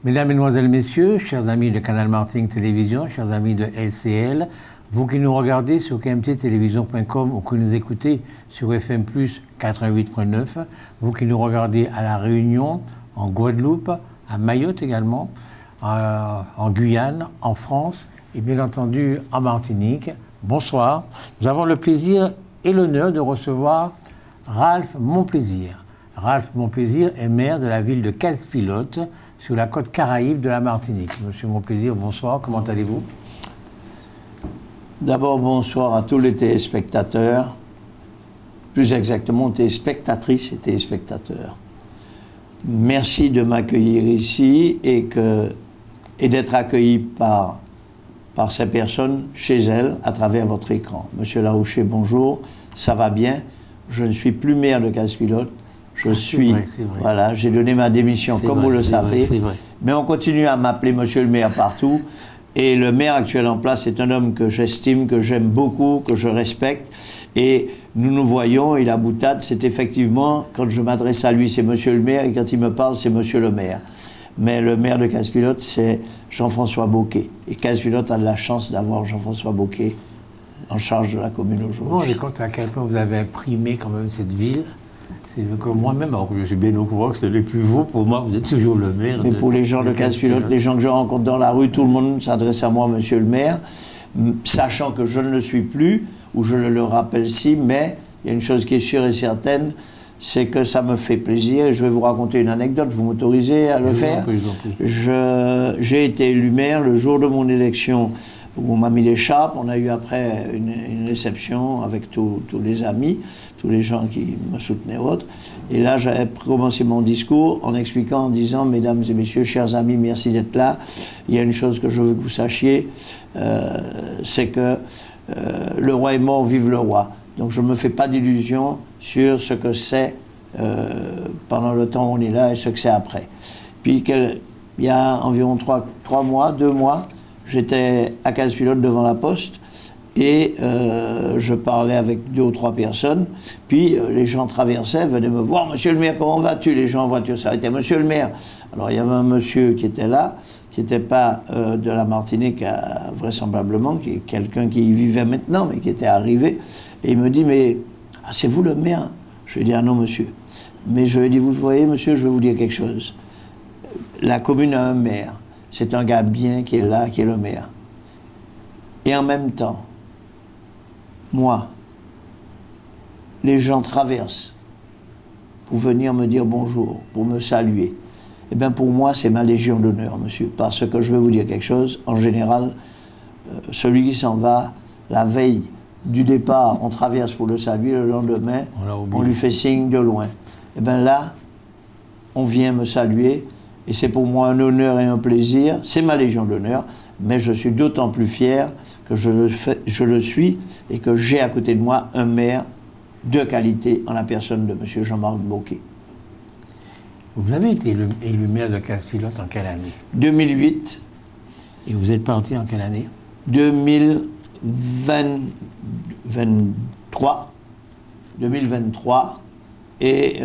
Mesdames, Mesdemoiselles, Messieurs, chers amis de Canal Martin Télévision, chers amis de LCL, vous qui nous regardez sur kmttélévision.com ou qui nous écoutez sur FM+, 88.9, vous qui nous regardez à La Réunion, en Guadeloupe, à Mayotte également, en Guyane, en France et bien entendu en Martinique, bonsoir. Nous avons le plaisir et l'honneur de recevoir Ralph Monplaisir. Ralph Monplaisir est maire de la ville de Casse-Pilote, sur la côte caraïbe de la Martinique. Monsieur Monplaisir, bonsoir, comment allez-vous? D'abord, bonsoir à tous les téléspectateurs, plus exactement téléspectatrices et téléspectateurs. Merci de m'accueillir ici et d'être accueilli par ces personnes chez elles à travers votre écran. Monsieur Larouché, bonjour, ça va bien? Je ne suis plus maire de Casse-Pilote. Je suis, vrai. Voilà, j'ai donné ma démission, comme vous le savez, mais on continue à m'appeler monsieur le maire partout, et le maire actuel en place est un homme que j'estime, que j'aime beaucoup, que je respecte, et nous nous voyons, et la boutade, c'est effectivement, quand je m'adresse à lui, c'est monsieur le maire, et quand il me parle, c'est monsieur le maire. Mais le maire de Casse-Pilote, c'est Jean-François Bocquet, et Casse-Pilote a de la chance d'avoir Jean-François Bocquet en charge de la commune aujourd'hui. Vous vous rendez compte à quel point vous avez imprimé quand même cette ville? C'est que moi-même, alors que je suis bien au courant que c'est le plus beau, pour moi, vous êtes toujours le maire. Mais pour les gens de Casse-Pilote, les gens que je rencontre dans la rue, tout le monde s'adresse à moi, monsieur le maire, sachant que je ne le suis plus, ou je le rappelle si, mais il y a une chose qui est sûre et certaine, c'est que ça me fait plaisir, et je vais vous raconter une anecdote, vous m'autorisez à le faire? J'ai été élu maire le jour de mon élection, où on m'a mis l'écharpe, on a eu après une réception avec tous les amis, tous les gens qui me soutenaient autres. Et là, j'avais commencé mon discours en expliquant, en disant, mesdames et messieurs, chers amis, merci d'être là. Il y a une chose que je veux que vous sachiez, c'est que le roi est mort, vive le roi. Donc je ne me fais pas d'illusions sur ce que c'est pendant le temps où on est là et ce que c'est après. Puis il y a environ 2 mois, j'étais à Casse-Pilote devant la poste et je parlais avec 2 ou 3 personnes. Puis les gens traversaient, venaient me voir. Monsieur le maire, comment vas-tu? Les gens en voiture s'arrêtaient. Monsieur le maire. Alors il y avait un monsieur qui était là, qui n'était pas de la Martinique vraisemblablement, qui est quelqu'un qui y vivait maintenant, mais qui était arrivé. Et il me dit, mais c'est vous le maire? Je lui ai dit, ah non monsieur. Mais je lui ai dit, vous voyez monsieur, je vais vous dire quelque chose. La commune a un maire. C'est un gars bien qui est là, qui est le maire. Et en même temps, moi, les gens traversent pour venir me dire bonjour, pour me saluer. Eh bien, pour moi, c'est ma légion d'honneur, monsieur. Parce que je vais vous dire quelque chose, en général, celui qui s'en va, la veille du départ, on traverse pour le saluer, le lendemain, on lui fait signe de loin. Eh bien là, on vient me saluer, et c'est pour moi un honneur et un plaisir, c'est ma légion d'honneur, mais je suis d'autant plus fier que je le suis et que j'ai à côté de moi un maire de qualité en la personne de M. Jean-Marc Bocquet. Vous avez été élu maire de Casse-Pilote en quelle année? 2008. Et vous êtes parti en quelle année? 2023. Et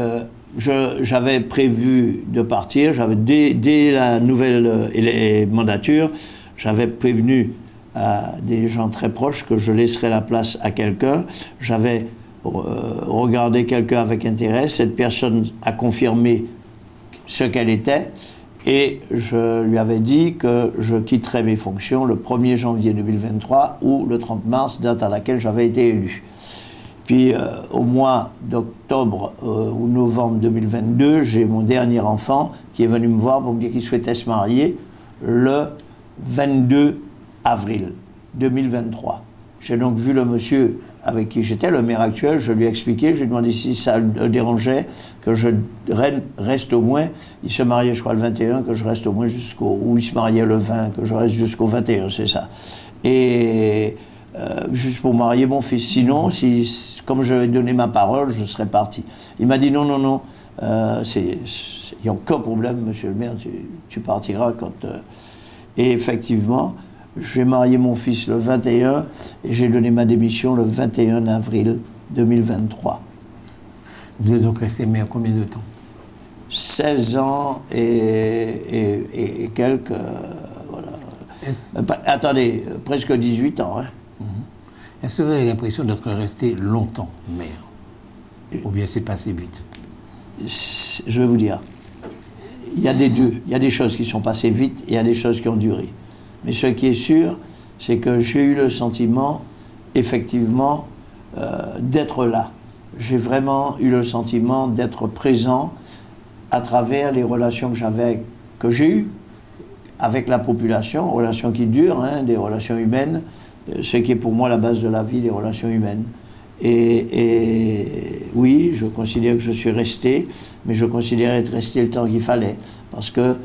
j'avais prévu de partir, dès la nouvelle mandature, j'avais prévenu à des gens très proches que je laisserais la place à quelqu'un. J'avais regardé quelqu'un avec intérêt, cette personne a confirmé ce qu'elle était, et je lui avais dit que je quitterais mes fonctions le 1er janvier 2023 ou le 30 mars, date à laquelle j'avais été élu. Puis au mois d'octobre ou novembre 2022, j'ai mon dernier enfant qui est venu me voir pour me dire qu'il souhaitait se marier le 22 avril 2023. J'ai donc vu le monsieur avec qui j'étais, le maire actuel, je lui ai expliqué, je lui ai demandé si ça le dérangeait, que je reste au moins, il se mariait je crois le 21, que je reste au moins ou il se mariait le 20, que je reste jusqu'au 21, c'est ça. Et juste pour marier mon fils, sinon, comme je lui ai donné ma parole, je serais parti. Il m'a dit non, non, non, il n'y a aucun problème, monsieur le maire, tu partiras quand... Et effectivement, j'ai marié mon fils le 21 et j'ai donné ma démission le 21 avril 2023. Vous êtes donc resté maire combien de temps? 16 ans et quelques... voilà. Attendez, presque 18 ans. Hein. Est-ce que vous avez l'impression d'être resté longtemps maire? Ou bien c'est passé vite? Je vais vous dire, il y a des deux. Il y a des choses qui sont passées vite et il y a des choses qui ont duré. Mais ce qui est sûr, c'est que j'ai eu le sentiment, effectivement, d'être là. J'ai vraiment eu le sentiment d'être présent à travers les relations que j'ai eues avec la population, relations qui durent, hein, des relations humaines, ce qui est pour moi la base de la vie, les relations humaines. Et oui, je considère que je suis resté, mais je considère être resté le temps qu'il fallait. Parce que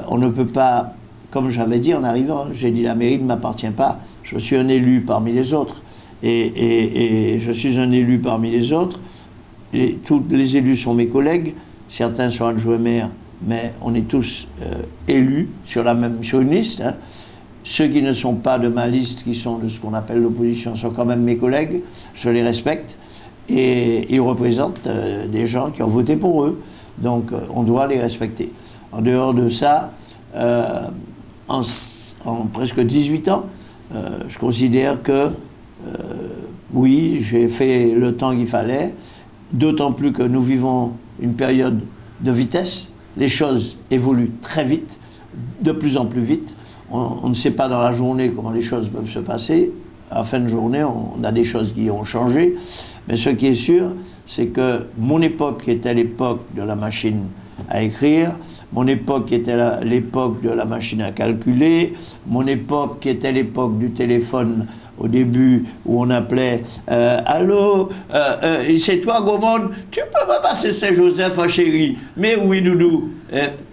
on ne peut pas, comme j'avais dit en arrivant, j'ai dit la mairie ne m'appartient pas, je suis un élu parmi les autres. Et je suis un élu parmi les autres. Tous les élus sont mes collègues, certains sont adjoints maires, mais on est tous élus sur une liste. Hein. Ceux qui ne sont pas de ma liste, qui sont de ce qu'on appelle l'opposition, sont quand même mes collègues, je les respecte, et ils représentent des gens qui ont voté pour eux, donc on doit les respecter. En dehors de ça, en presque 18 ans, je considère que, oui, j'ai fait le temps qu'il fallait, d'autant plus que nous vivons une période de vitesse, les choses évoluent très vite, de plus en plus vite. On ne sait pas dans la journée comment les choses peuvent se passer. À la fin de journée, on a des choses qui ont changé. Mais ce qui est sûr, c'est que mon époque qui était l'époque de la machine à écrire, mon époque qui était l'époque de la machine à calculer, mon époque qui était l'époque du téléphone au début où on appelait allô, c'est toi Gaumont, tu peux me passer Saint-Joseph, chérie? Mais oui, doudou.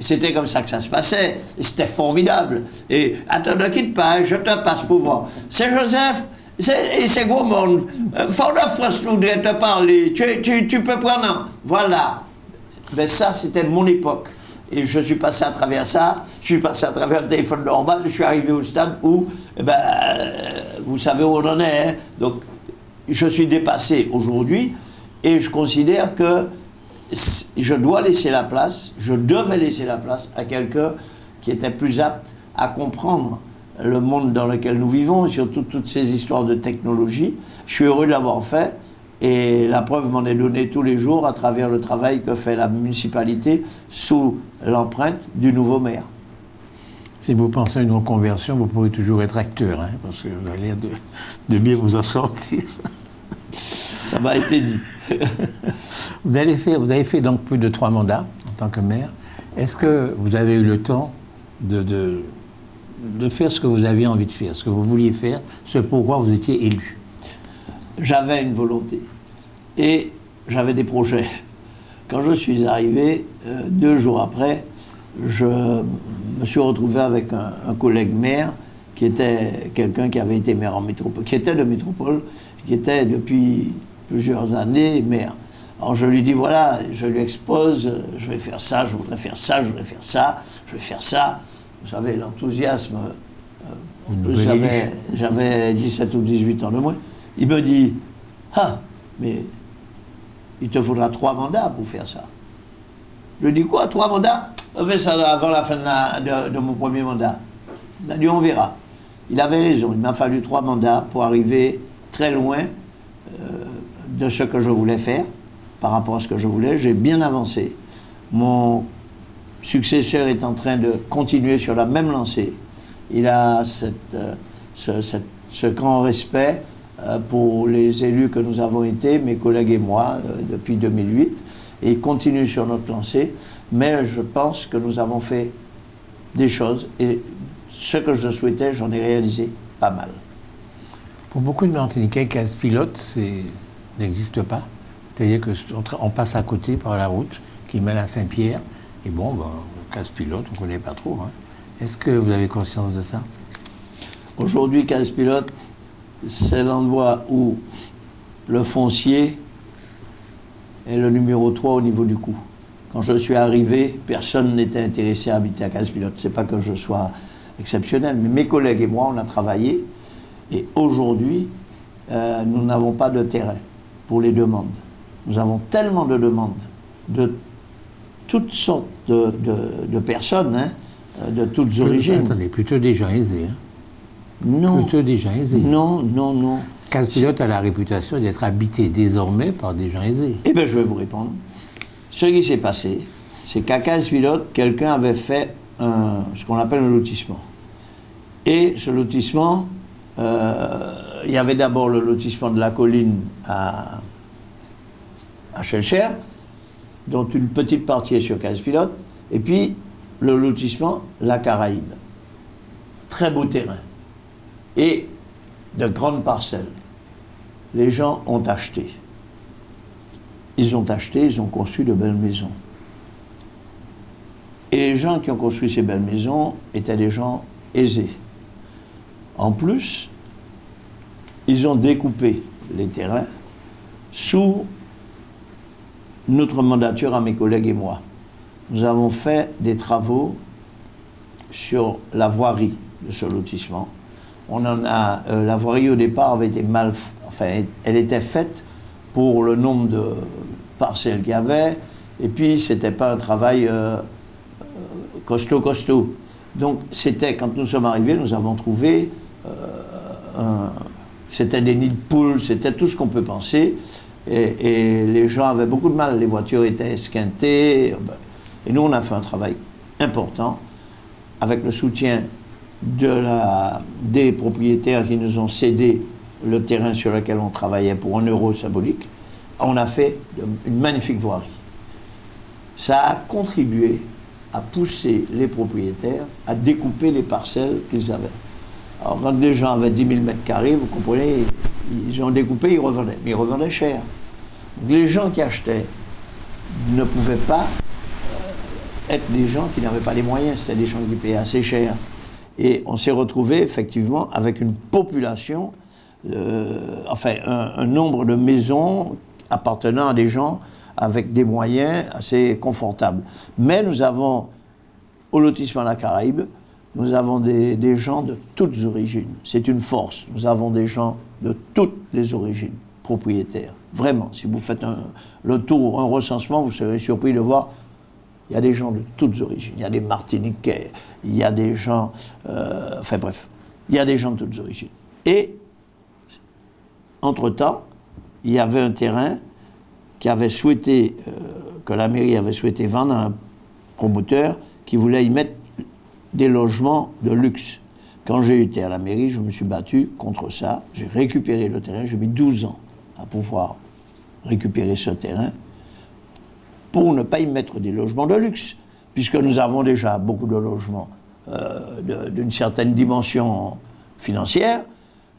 C'était comme ça que ça se passait. C'était formidable. Et attends, ne quitte pas, je te passe pour voir. Saint-Joseph, c'est Gaumont. Fort de France, je voudrais te parler. Tu peux prendre. Voilà. Ben ça, c'était mon époque. Et je suis passé à travers ça, je suis passé à travers le téléphone normal, je suis arrivé au stade où, vous savez où on en est, hein. Donc, je suis dépassé aujourd'hui, et je considère que je dois laisser la place, je devais laisser la place à quelqu'un qui était plus apte à comprendre le monde dans lequel nous vivons, et surtout toutes ces histoires de technologie. Je suis heureux de l'avoir fait. Et la preuve m'en est donnée tous les jours à travers le travail que fait la municipalité sous l'empreinte du nouveau maire. Si vous pensez à une reconversion, vous pourrez toujours être acteur, hein, parce que vous avez l'air de bien vous en sortir. Ça m'a été dit. Vous avez fait donc plus de 3 mandats en tant que maire. Est-ce que vous avez eu le temps de faire ce que vous aviez envie de faire, ce que vous vouliez faire, ce pourquoi vous étiez élu? J'avais une volonté et j'avais des projets. Quand je suis arrivé, 2 jours après, je me suis retrouvé avec un collègue maire qui était quelqu'un qui avait été maire en métropole, qui était de métropole, qui était depuis plusieurs années maire. Alors je lui dis voilà, je lui expose, je vais faire ça, je voudrais faire ça, je voudrais faire ça, je vais faire ça. Vous savez, l'enthousiasme, en plus j'avais 17 ou 18 ans de moins. Il me dit, ah, mais il te faudra 3 mandats pour faire ça. Je lui dis, quoi, 3 mandats? On fait ça avant la fin de mon premier mandat. Il a dit, on verra. Il avait raison, il m'a fallu 3 mandats pour arriver très loin de ce que je voulais faire, par rapport à ce que je voulais. J'ai bien avancé. Mon successeur est en train de continuer sur la même lancée. Il a ce grand respect pour les élus que nous avons été, mes collègues et moi, depuis 2008, et il continue sur notre lancée, mais je pense que nous avons fait des choses, et ce que je souhaitais, j'en ai réalisé pas mal. Pour beaucoup de Martiniquais, case pilote n'existe pas. C'est-à-dire qu'on passe à côté par la route qui mène à Saint-Pierre, et bon, case pilote, on ne connaît pas trop. Hein. Est-ce que vous avez conscience de ça? Aujourd'hui, case pilote, c'est l'endroit où le foncier est le numéro 3 au niveau du coût. Quand je suis arrivé, personne n'était intéressé à habiter à Case-Pilote. Ce n'est pas que je sois exceptionnel, mais mes collègues et moi, on a travaillé. Et aujourd'hui, nous n'avons pas de terrain pour les demandes. Nous avons tellement de demandes toutes sortes de personnes, hein, de toutes origines. Attendez, plutôt des gens aisés. Hein. Non. Plutôt des gens aisés. Non, non, non. Casse-Pilote a la réputation d'être habité désormais par des gens aisés. Eh bien, je vais vous répondre. Ce qui s'est passé, c'est qu'à Casse-Pilote, quelqu'un avait fait ce qu'on appelle un lotissement. Et ce lotissement, il y avait d'abord le lotissement de la colline à Schœlcher, dont une petite partie est sur Casse-Pilote, et puis le lotissement La Caraïbe. Très beau terrain. Et de grandes parcelles. Les gens ont acheté. Ils ont acheté, ils ont construit de belles maisons. Et les gens qui ont construit ces belles maisons étaient des gens aisés. En plus, ils ont découpé les terrains sous notre mandature à mes collègues et moi. Nous avons fait des travaux sur la voirie de ce lotissement. On en a, la voirie au départ avait été mal, enfin, elle était faite pour le nombre de parcelles qu'il y avait, et puis c'était pas un travail costaud. Donc c'était, quand nous sommes arrivés, nous avons trouvé, c'était des nids de poules, c'était tout ce qu'on peut penser, et les gens avaient beaucoup de mal, les voitures étaient esquintées, et nous on a fait un travail important, avec le soutien des propriétaires qui nous ont cédé le terrain sur lequel on travaillait pour €1 symbolique. On a fait une magnifique voirie. Ça a contribué à pousser les propriétaires à découper les parcelles qu'ils avaient. Alors quand les gens avaient 10 000 m², vous comprenez, ils ont découpé, ils revendaient. Mais ils revendaient cher. Donc les gens qui achetaient ne pouvaient pas être des gens qui n'avaient pas les moyens, c'était des gens qui payaient assez cher. Et on s'est retrouvé effectivement avec une population, enfin un nombre de maisons appartenant à des gens avec des moyens assez confortables. Mais nous avons, au lotissement La Caraïbe, nous avons des gens de toutes origines. C'est une force. Nous avons des gens de toutes les origines, propriétaires. Vraiment, si vous faites le tour, un recensement, vous serez surpris de voir, il y a des gens de toutes origines. Il y a des Martiniquais, il y a des gens... enfin bref, il y a des gens de toutes origines. Et, entre-temps, il y avait un terrain qui avait souhaité, que la mairie avait souhaité vendre à un promoteur qui voulait y mettre des logements de luxe. Quand j'ai été à la mairie, je me suis battu contre ça. J'ai récupéré le terrain. J'ai mis 12 ans à pouvoir récupérer ce terrain pour ne pas y mettre des logements de luxe, puisque nous avons déjà beaucoup de logements d'une certaine dimension financière.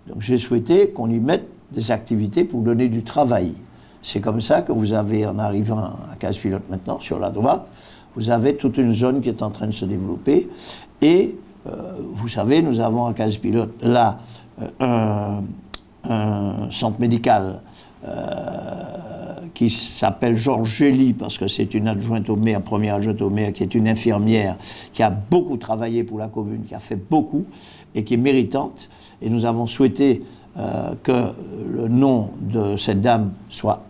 Donc j'ai souhaité qu'on y mette des activités pour donner du travail. C'est comme ça que vous avez, en arrivant à Casse-Pilote maintenant, sur la droite, vous avez toute une zone qui est en train de se développer. Et vous savez, nous avons à Casse-Pilote là un centre médical qui s'appelle Georges Gély, parce que c'est une adjointe au maire, première adjointe au maire, qui est une infirmière, qui a beaucoup travaillé pour la commune, qui a fait beaucoup, et qui est méritante. Et nous avons souhaité que le nom de cette dame soit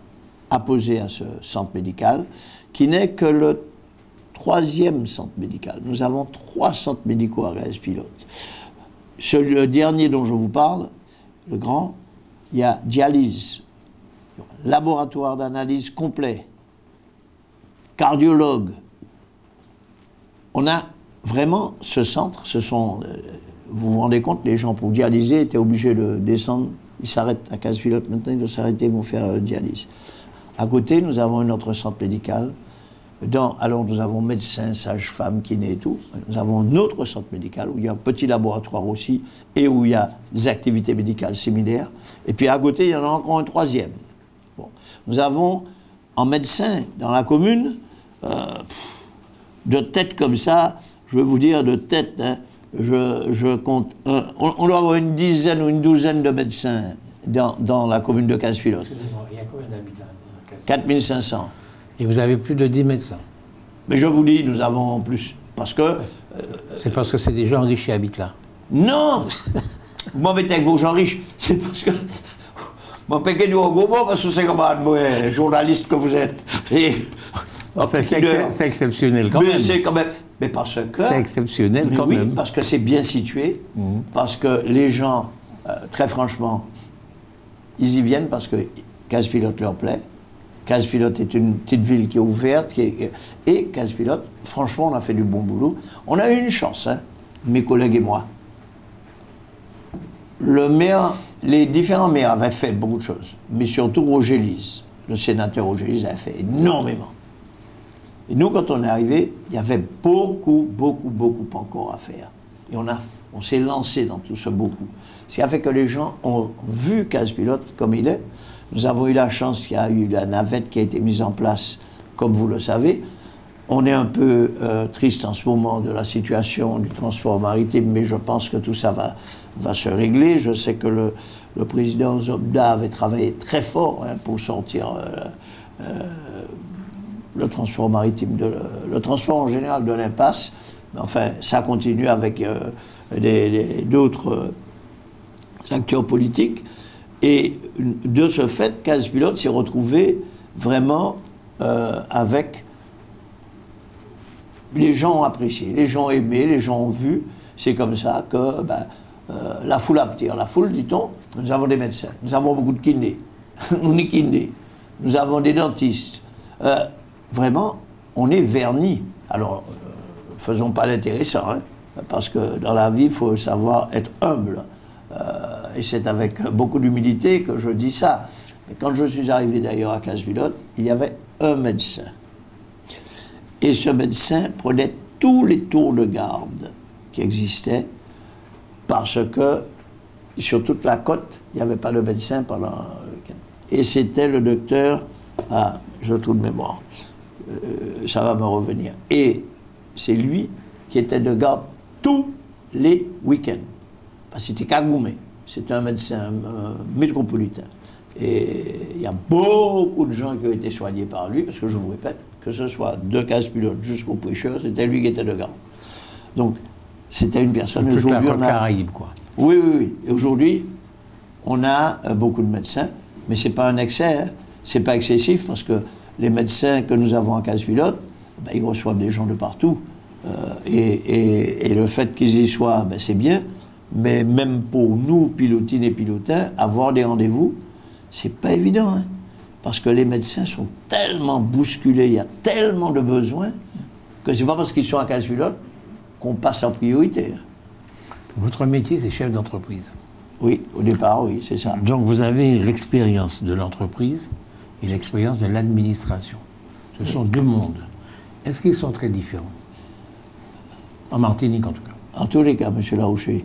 apposé à ce centre médical, qui n'est que le 3e centre médical. Nous avons 3 centres médicaux à Casse-Pilote. Le dernier dont je vous parle, le grand, il y a dialyse, laboratoire d'analyse complet, cardiologue. On a vraiment ce centre, vous vous rendez compte, les gens pour dialyser étaient obligés de descendre, ils s'arrêtent à Casse-Pilote maintenant, ils doivent s'arrêter, ils vont faire dialyse. À côté, nous avons un autre centre médical, alors nous avons médecins, sages-femmes, kinés et tout. Nous avons un autre centre médical où il y a un petit laboratoire aussi et où il y a des activités médicales similaires. Et puis à côté, il y en a encore un 3e. Bon. Nous avons en médecin dans la commune, de tête comme ça, je veux vous dire de tête, hein, je compte, on doit avoir une dizaine ou une douzaine de médecins dans la commune de Casse-Pilote. Excusez-moi, il y a combien d'habitants? 4500. Et vous avez plus de 10 médecins? Mais je vous dis, nous avons plus. Parce que... c'est parce que c'est des gens riches qui habitent là? Non. Vous m'embêtez avec vos gens riches. C'est parce que... Mon péquet du Ogobo, parce que c'est comme un journaliste que vous êtes. Et Enfin, c'est exceptionnel quand même. C'est quand même. Mais parce que. C'est exceptionnel quand même. Parce que c'est bien situé, parce que les gens, très franchement, ils y viennent parce que Case-Pilote leur plaît. Case-Pilote est une petite ville qui est ouverte, et Case-Pilote, franchement, on a fait du bon boulot. On a eu une chance, hein, mes collègues et moi. Le maire, les différents maires avaient fait beaucoup de choses, mais surtout Roger Lise, le sénateur Roger Lise, a fait énormément. Et nous, quand on est arrivé, il y avait beaucoup encore à faire. Et on s'est lancé dans tout ce beaucoup. Ce qui a fait que les gens ont vu Case-Pilote comme il est. Nous avons eu la chance qu'il y a eu la navette qui a été mise en place, comme vous le savez. On est un peu triste en ce moment de la situation du transport maritime, mais je pense que tout ça va se régler. Je sais que le président Zobda avait travaillé très fort pour sortir le transport maritime, le transport en général de l'impasse. Mais enfin, ça continue avec d'autres acteurs politiques. Et de ce fait, Case-Pilote s'est retrouvé vraiment avec... Les gens ont apprécié, les gens ont aimé, les gens ont vu. C'est comme ça que la foule attire. La foule, dit-on, nous avons des médecins, nous avons beaucoup de kinés, on est kinés, nous avons des dentistes. Vraiment, on est vernis. Alors, faisons pas l'intéressant, hein, parce que dans la vie, il faut savoir être humble. Et c'est avec beaucoup d'humilité que je dis ça. Et quand je suis arrivé d'ailleurs à Case-Pilote, il y avait un médecin. Et ce médecin prenait tous les tours de garde qui existaient, parce que sur toute la côte, il n'y avait pas de médecin pendant le week-end. Et c'était le docteur, je trouve de mémoire, ça va me revenir. Et c'est lui qui était de garde tous les week-ends. Parce que c'était Kagoumé, c'était un médecin métropolitain. Et il y a beaucoup de gens qui ont été soignés par lui, parce que je vous répète, que ce soit de Case-Pilote jusqu'au prêcheur, c'était lui qui était de garde. Donc, c'était une personne... Aujourd'hui, on a... Caraïbes, quoi. Oui. Et aujourd'hui, on a beaucoup de médecins, mais ce n'est pas un excès, hein. Ce n'est pas excessif, parce que les médecins que nous avons à Case-Pilote, ils reçoivent des gens de partout. Et le fait qu'ils y soient, c'est bien, mais même pour nous, pilotines et pilotins, avoir des rendez-vous, c'est pas évident, hein. Parce que les médecins sont tellement bousculés, il y a tellement de besoins, que c'est pas parce qu'ils sont à Case-Pilote qu'on passe en priorité. Votre métier, c'est chef d'entreprise. Oui, au départ, oui, c'est ça. Donc vous avez l'expérience de l'entreprise et l'expérience de l'administration. Ce sont deux mondes. Est-ce qu'ils sont très différents? En Martinique, en tout cas. En tous les cas, M. Larouché,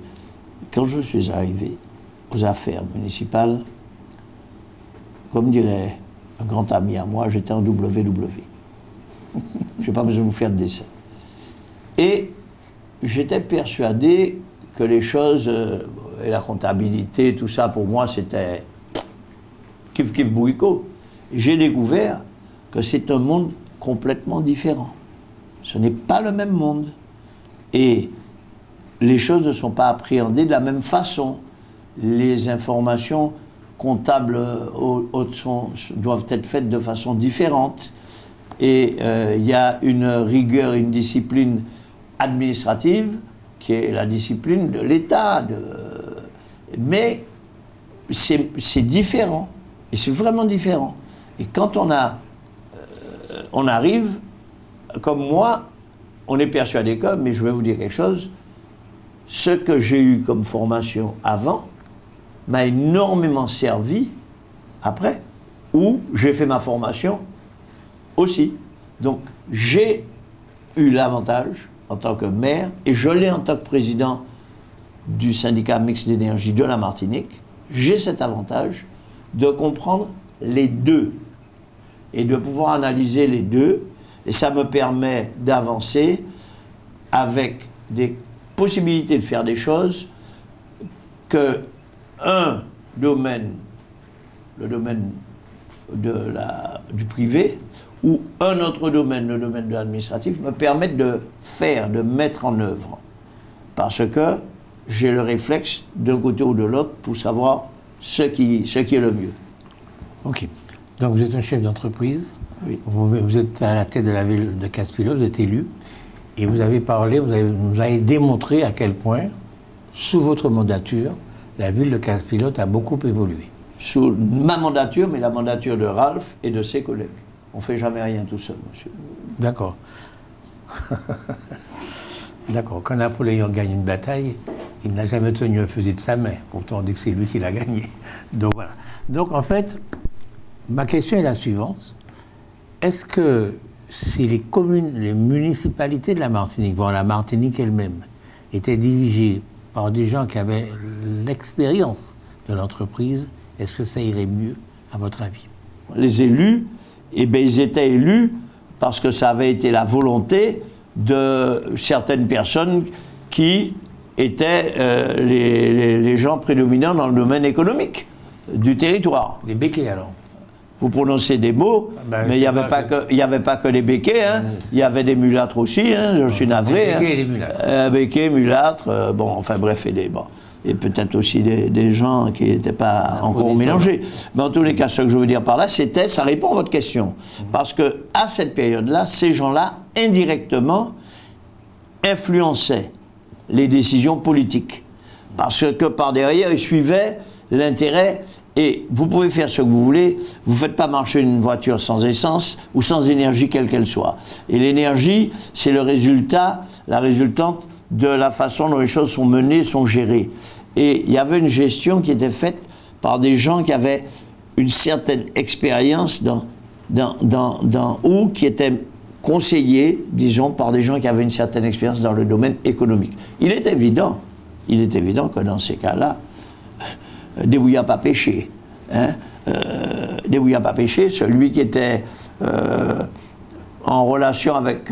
quand je suis arrivé aux affaires municipales, comme dirait un grand ami à moi, j'étais en WW. Je n'ai pas besoin de vous faire de dessin. Et j'étais persuadé que les choses, et la comptabilité, tout ça, pour moi, c'était kiff bourricot. J'ai découvert que c'est un monde complètement différent. Ce n'est pas le même monde. Et les choses ne sont pas appréhendées de la même façon. Les informations comptables doivent être faites de façon différente. Et il y a une rigueur, une discipline administrative qui est la discipline de l'État. Mais c'est différent. Et c'est vraiment différent. Et quand on arrive, comme moi, on est persuadé que, mais je vais vous dire quelque chose, ce que j'ai eu comme formation avant m'a énormément servi après, où j'ai fait ma formation aussi. Donc j'ai eu l'avantage en tant que maire, et je l'ai en tant que président du syndicat mixte d'énergie de la Martinique, j'ai cet avantage de comprendre les deux et de pouvoir analyser les deux, et ça me permet d'avancer avec des possibilités de faire des choses que un domaine, le domaine du privé, ou un autre domaine, le domaine de l'administratif, me permettent de faire, de mettre en œuvre. Parce que j'ai le réflexe d'un côté ou de l'autre pour savoir ce qui est le mieux. Ok. Donc vous êtes un chef d'entreprise, Oui. Vous êtes à la tête de la ville de Casse-Pilote, vous êtes élu, et vous avez parlé, vous avez démontré à quel point, sous votre mandature, la ville de Casse-Pilote a beaucoup évolué. Sous ma mandature, mais la mandature de Ralph et de ses collègues. On ne fait jamais rien tout seul, monsieur. D'accord. D'accord. Quand Napoléon gagne une bataille, il n'a jamais tenu un fusil de sa main. Pourtant, on dit que c'est lui qui l'a gagné. Donc voilà. Donc en fait, ma question est la suivante. Est-ce que si les communes, les municipalités de la Martinique, voire la Martinique elle-même, étaient dirigées par des gens qui avaient l'expérience de l'entreprise, est-ce que ça irait mieux, à votre avis? Les élus, eh bien, ils étaient élus parce que ça avait été la volonté de certaines personnes qui étaient les gens prédominants dans le domaine économique du territoire. Les béquets, alors? Vous prononcez des mots, mais il n'y avait pas que les béquets, hein. Il y avait des mulâtres aussi, hein, je suis navré. Les béquets et les mulâtres. Béquets, mulâtres, bon, enfin bref, et peut-être aussi des gens qui n'étaient pas encore mélangés. Mais en tous les cas, ce que je veux dire par là, ça répond à votre question. Parce qu'à cette période-là, ces gens-là, indirectement, influençaient les décisions politiques. Parce que par derrière, ils suivaient l'intérêt. Et vous pouvez faire ce que vous voulez, vous ne faites pas marcher une voiture sans essence ou sans énergie quelle qu'elle soit. Et l'énergie, c'est la résultante de la façon dont les choses sont menées, sont gérées. Et il y avait une gestion qui était faite par des gens qui avaient une certaine expérience ou qui étaient conseillés, disons, par des gens qui avaient une certaine expérience dans le domaine économique. Il est évident que dans ces cas-là, débrouillard pas péché. Hein? Débrouillard pas péché, celui qui était en relation avec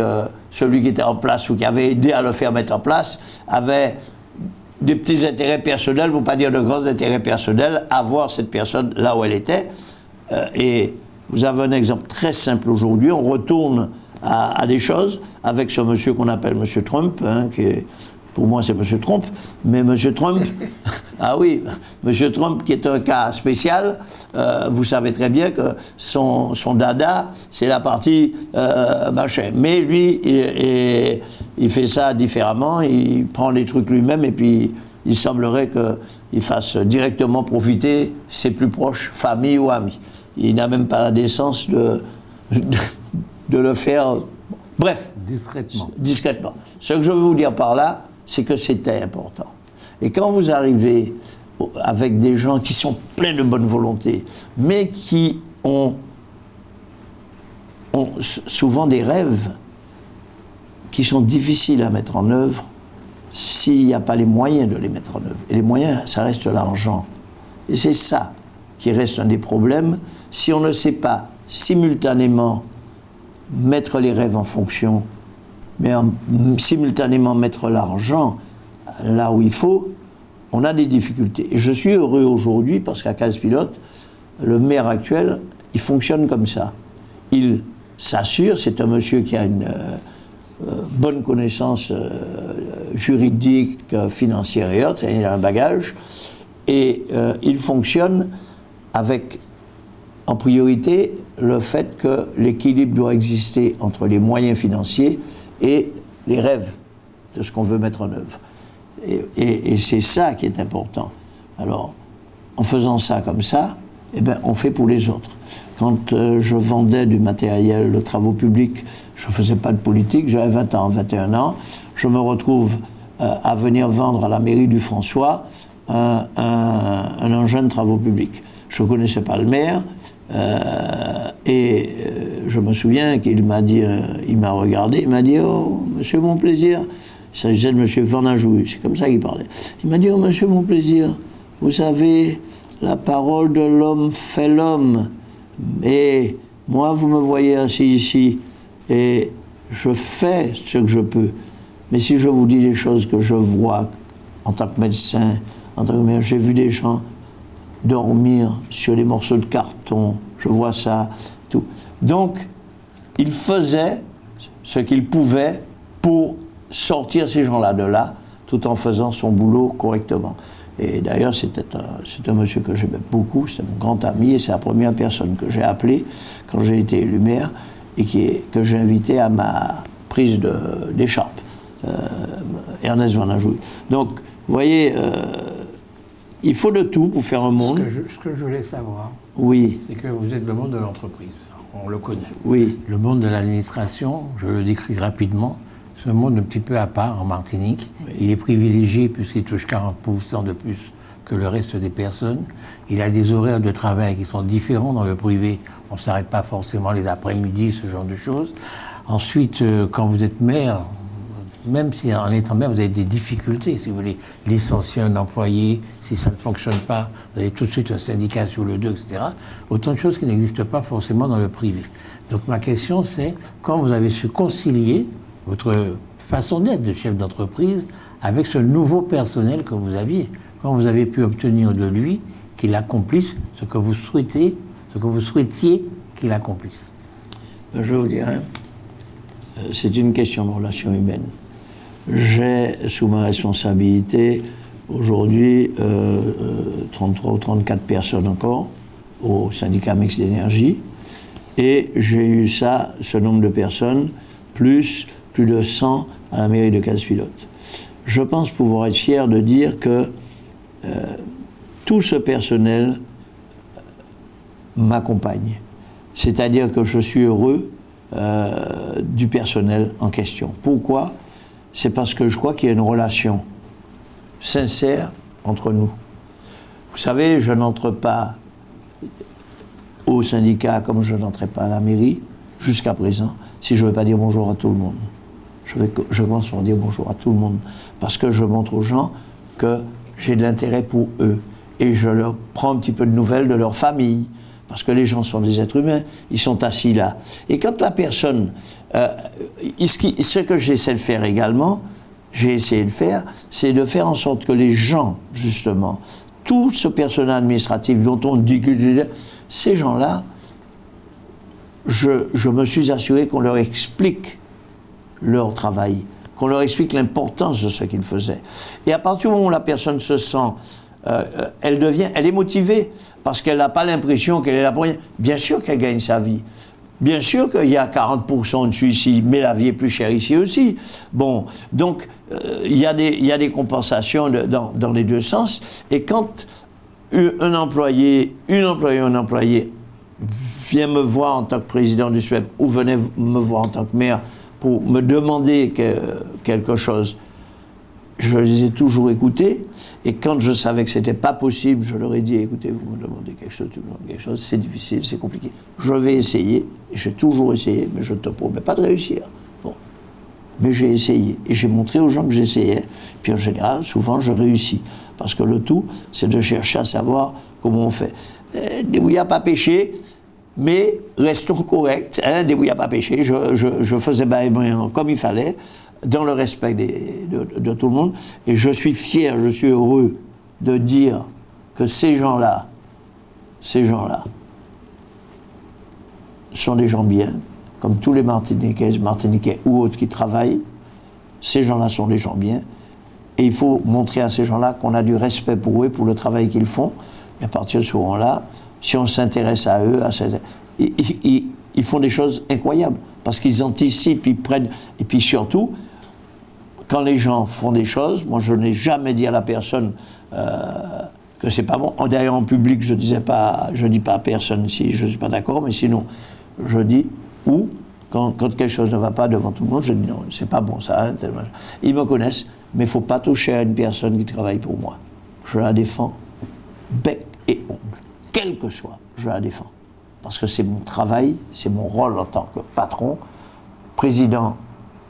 celui qui était en place ou qui avait aidé à le faire mettre en place, avait des petits intérêts personnels, pour ne pas dire de grands intérêts personnels, à voir cette personne là où elle était. Et vous avez un exemple très simple aujourd'hui, on retourne à des choses avec ce monsieur qu'on appelle monsieur Trump, hein, qui est, pour moi c'est monsieur Trump, mais monsieur Trump, ah oui, monsieur Trump qui est un cas spécial, vous savez très bien que son dada, c'est la partie machin. Mais lui, il fait ça différemment, il prend les trucs lui-même et puis il semblerait qu'il fasse directement profiter ses plus proches, famille ou amis. Il n'a même pas la décence de le faire, bref. Discrètement. Ce que je veux vous dire par là, c'est que c'était important. Et quand vous arrivez avec des gens qui sont pleins de bonne volonté, mais qui ont souvent des rêves qui sont difficiles à mettre en œuvre s'il n'y a pas les moyens de les mettre en œuvre. Et les moyens, ça reste l'argent. Et c'est ça qui reste un des problèmes. Si on ne sait pas simultanément mettre les rêves en fonction, mais simultanément mettre l'argent là où il faut, on a des difficultés. Et je suis heureux aujourd'hui parce qu'à Casse-Pilote, le maire actuel, il fonctionne comme ça. Il s'assure, c'est un monsieur qui a une bonne connaissance juridique, financière et autres, il a un bagage, et il fonctionne avec, en priorité, le fait que l'équilibre doit exister entre les moyens financiers et les rêves de ce qu'on veut mettre en œuvre. Et c'est ça qui est important. Alors, en faisant ça comme ça, eh ben, on fait pour les autres. Quand je vendais du matériel de travaux publics, je ne faisais pas de politique, j'avais 20 ans, 21 ans, je me retrouve à venir vendre à la mairie du François un engin de travaux publics. Je ne connaissais pas le maire, et je me souviens qu'il m'a dit, il m'a regardé, il m'a dit « Oh, monsieur mon plaisir », il s'agissait de monsieur Vanajou, c'est comme ça qu'il parlait. Il m'a dit « Oh, monsieur mon plaisir, vous savez, la parole de l'homme fait l'homme, et moi vous me voyez assis ici, et je fais ce que je peux, mais si je vous dis les choses que je vois en tant que médecin, en tant que maire, j'ai vu des gens dormir sur des morceaux de carton, je vois ça, tout. » Donc, il faisait ce qu'il pouvait pour sortir ces gens-là de là, tout en faisant son boulot correctement. Et d'ailleurs, c'est un monsieur que j'aimais beaucoup, c'était mon grand ami, et c'est la première personne que j'ai appelée quand j'ai été élu maire, et que j'ai invité à ma prise d'écharpe, Ernest Van Ajouy. Donc, vous voyez, il faut de tout pour faire un monde. Ce que je voulais savoir, oui, c'est que vous êtes le monde de l'entreprise, on le connaît. Oui. Le monde de l'administration, je le décris rapidement, c'est un monde un petit peu à part en Martinique. Oui. Il est privilégié puisqu'il touche 40% de plus que le reste des personnes. Il a des horaires de travail qui sont différents dans le privé. On ne s'arrête pas forcément les après-midi, ce genre de choses. Ensuite, quand vous êtes maire, même si en étant maire, vous avez des difficultés, si vous voulez licencier un employé, si ça ne fonctionne pas, vous avez tout de suite un syndicat sur le dos, etc. Autant de choses qui n'existent pas forcément dans le privé. Donc ma question, c'est quand vous avez su concilier votre façon d'être de chef d'entreprise avec ce nouveau personnel que vous aviez, quand vous avez pu obtenir de lui qu'il accomplisse ce que vous souhaitiez qu'il accomplisse. Je vais vous dire, c'est une question de relations humaines. J'ai sous ma responsabilité aujourd'hui 33 ou 34 personnes encore au syndicat mixte d'énergie, et j'ai eu ce nombre de personnes, plus de 100 à la mairie de Casse-Pilote. Je pense pouvoir être fier de dire que tout ce personnel m'accompagne. C'est-à-dire que je suis heureux du personnel en question. Pourquoi ? C'est parce que je crois qu'il y a une relation sincère entre nous. Vous savez, je n'entre pas au syndicat comme je n'entrais pas à la mairie, jusqu'à présent, si je ne veux pas dire bonjour à tout le monde. Je commence par dire bonjour à tout le monde, parce que je montre aux gens que j'ai de l'intérêt pour eux. Et je leur prends un petit peu de nouvelles de leur famille, parce que les gens sont des êtres humains, ils sont assis là. Et quand la personne... ce que j'essaie de faire également, c'est de faire en sorte que les gens, justement, tout ce personnel administratif dont on dit que ces gens-là, je me suis assuré qu'on leur explique leur travail, qu'on leur explique l'importance de ce qu'ils faisaient. Et à partir du moment où la personne se sent, elle est motivée, parce qu'elle n'a pas l'impression qu'elle est là pour rien. Bien sûr qu'elle gagne sa vie. Bien sûr qu'il y a 40% dessus ici, mais la vie est plus chère ici aussi. Bon, donc il y a des compensations dans les deux sens. Et quand un employé vient me voir en tant que président du SUEP ou venait me voir en tant que maire pour me demander quelque chose, je les ai toujours écoutés. Et quand je savais que c'était pas possible, je leur ai dit, écoutez, vous me demandez quelque chose, c'est difficile, c'est compliqué. Je vais essayer, j'ai toujours essayé, mais je ne te promets pas de réussir. Bon. Mais j'ai essayé, et j'ai montré aux gens que j'essayais. Puis en général, souvent, je réussis. Parce que le tout, c'est de chercher à savoir comment on fait. Débrouillard pas péché, mais restons corrects. Débrouillard pas péché, je faisais comme il fallait, dans le respect de tout le monde. Et je suis fier, je suis heureux de dire que ces gens-là sont des gens bien, comme tous les Martiniquais ou autres qui travaillent. Ces gens-là sont des gens bien. Et il faut montrer à ces gens-là qu'on a du respect pour eux, pour le travail qu'ils font. Et à partir de ce moment-là, si on s'intéresse à eux, ils font des choses incroyables. Parce qu'ils anticipent, ils prennent... Et puis surtout, quand les gens font des choses, moi je n'ai jamais dit à la personne que c'est pas bon. D'ailleurs en public, je dis pas à personne si je suis pas d'accord, mais sinon je dis quand quelque chose ne va pas devant tout le monde, je dis non, c'est pas bon ça. Hein, ils me connaissent, mais il faut pas toucher à une personne qui travaille pour moi. Je la défends bec et ongle, quel que soit, je la défends. Parce que c'est mon travail, c'est mon rôle en tant que patron, président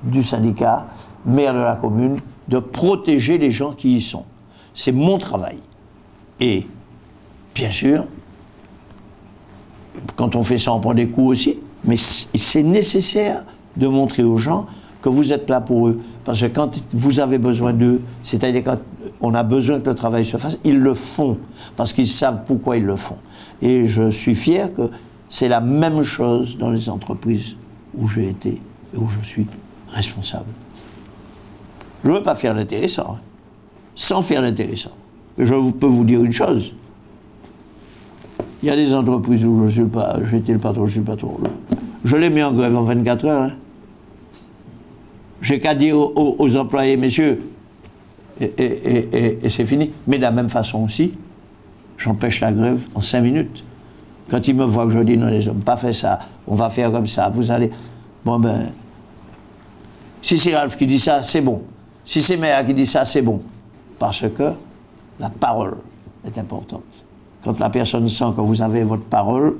du syndicat, maire de la commune, de protéger les gens qui y sont. C'est mon travail. Et, bien sûr, quand on fait ça, on prend des coups aussi, mais c'est nécessaire de montrer aux gens que vous êtes là pour eux. Parce que quand vous avez besoin d'eux, c'est-à-dire quand on a besoin que le travail se fasse, ils le font, parce qu'ils savent pourquoi ils le font. Et je suis fier que c'est la même chose dans les entreprises où j'ai été et où je suis responsable. Je ne veux pas faire l'intéressant, hein, sans faire l'intéressant. peux vous dire une chose. Il y a des entreprises où j'étais le patron, je suis le patron. Je l'ai mis en grève en 24 heures. Hein. J'ai qu'à dire aux employés, messieurs, et c'est fini. Mais de la même façon aussi, j'empêche la grève en 5 minutes. Quand ils me voient que je dis, non les hommes, pas fait ça, on va faire comme ça, vous allez... Bon ben, si c'est Ralph qui dit ça, c'est bon. Si c'est Méa qui dit ça, c'est bon. Parce que la parole est importante. Quand la personne sent que vous avez votre parole,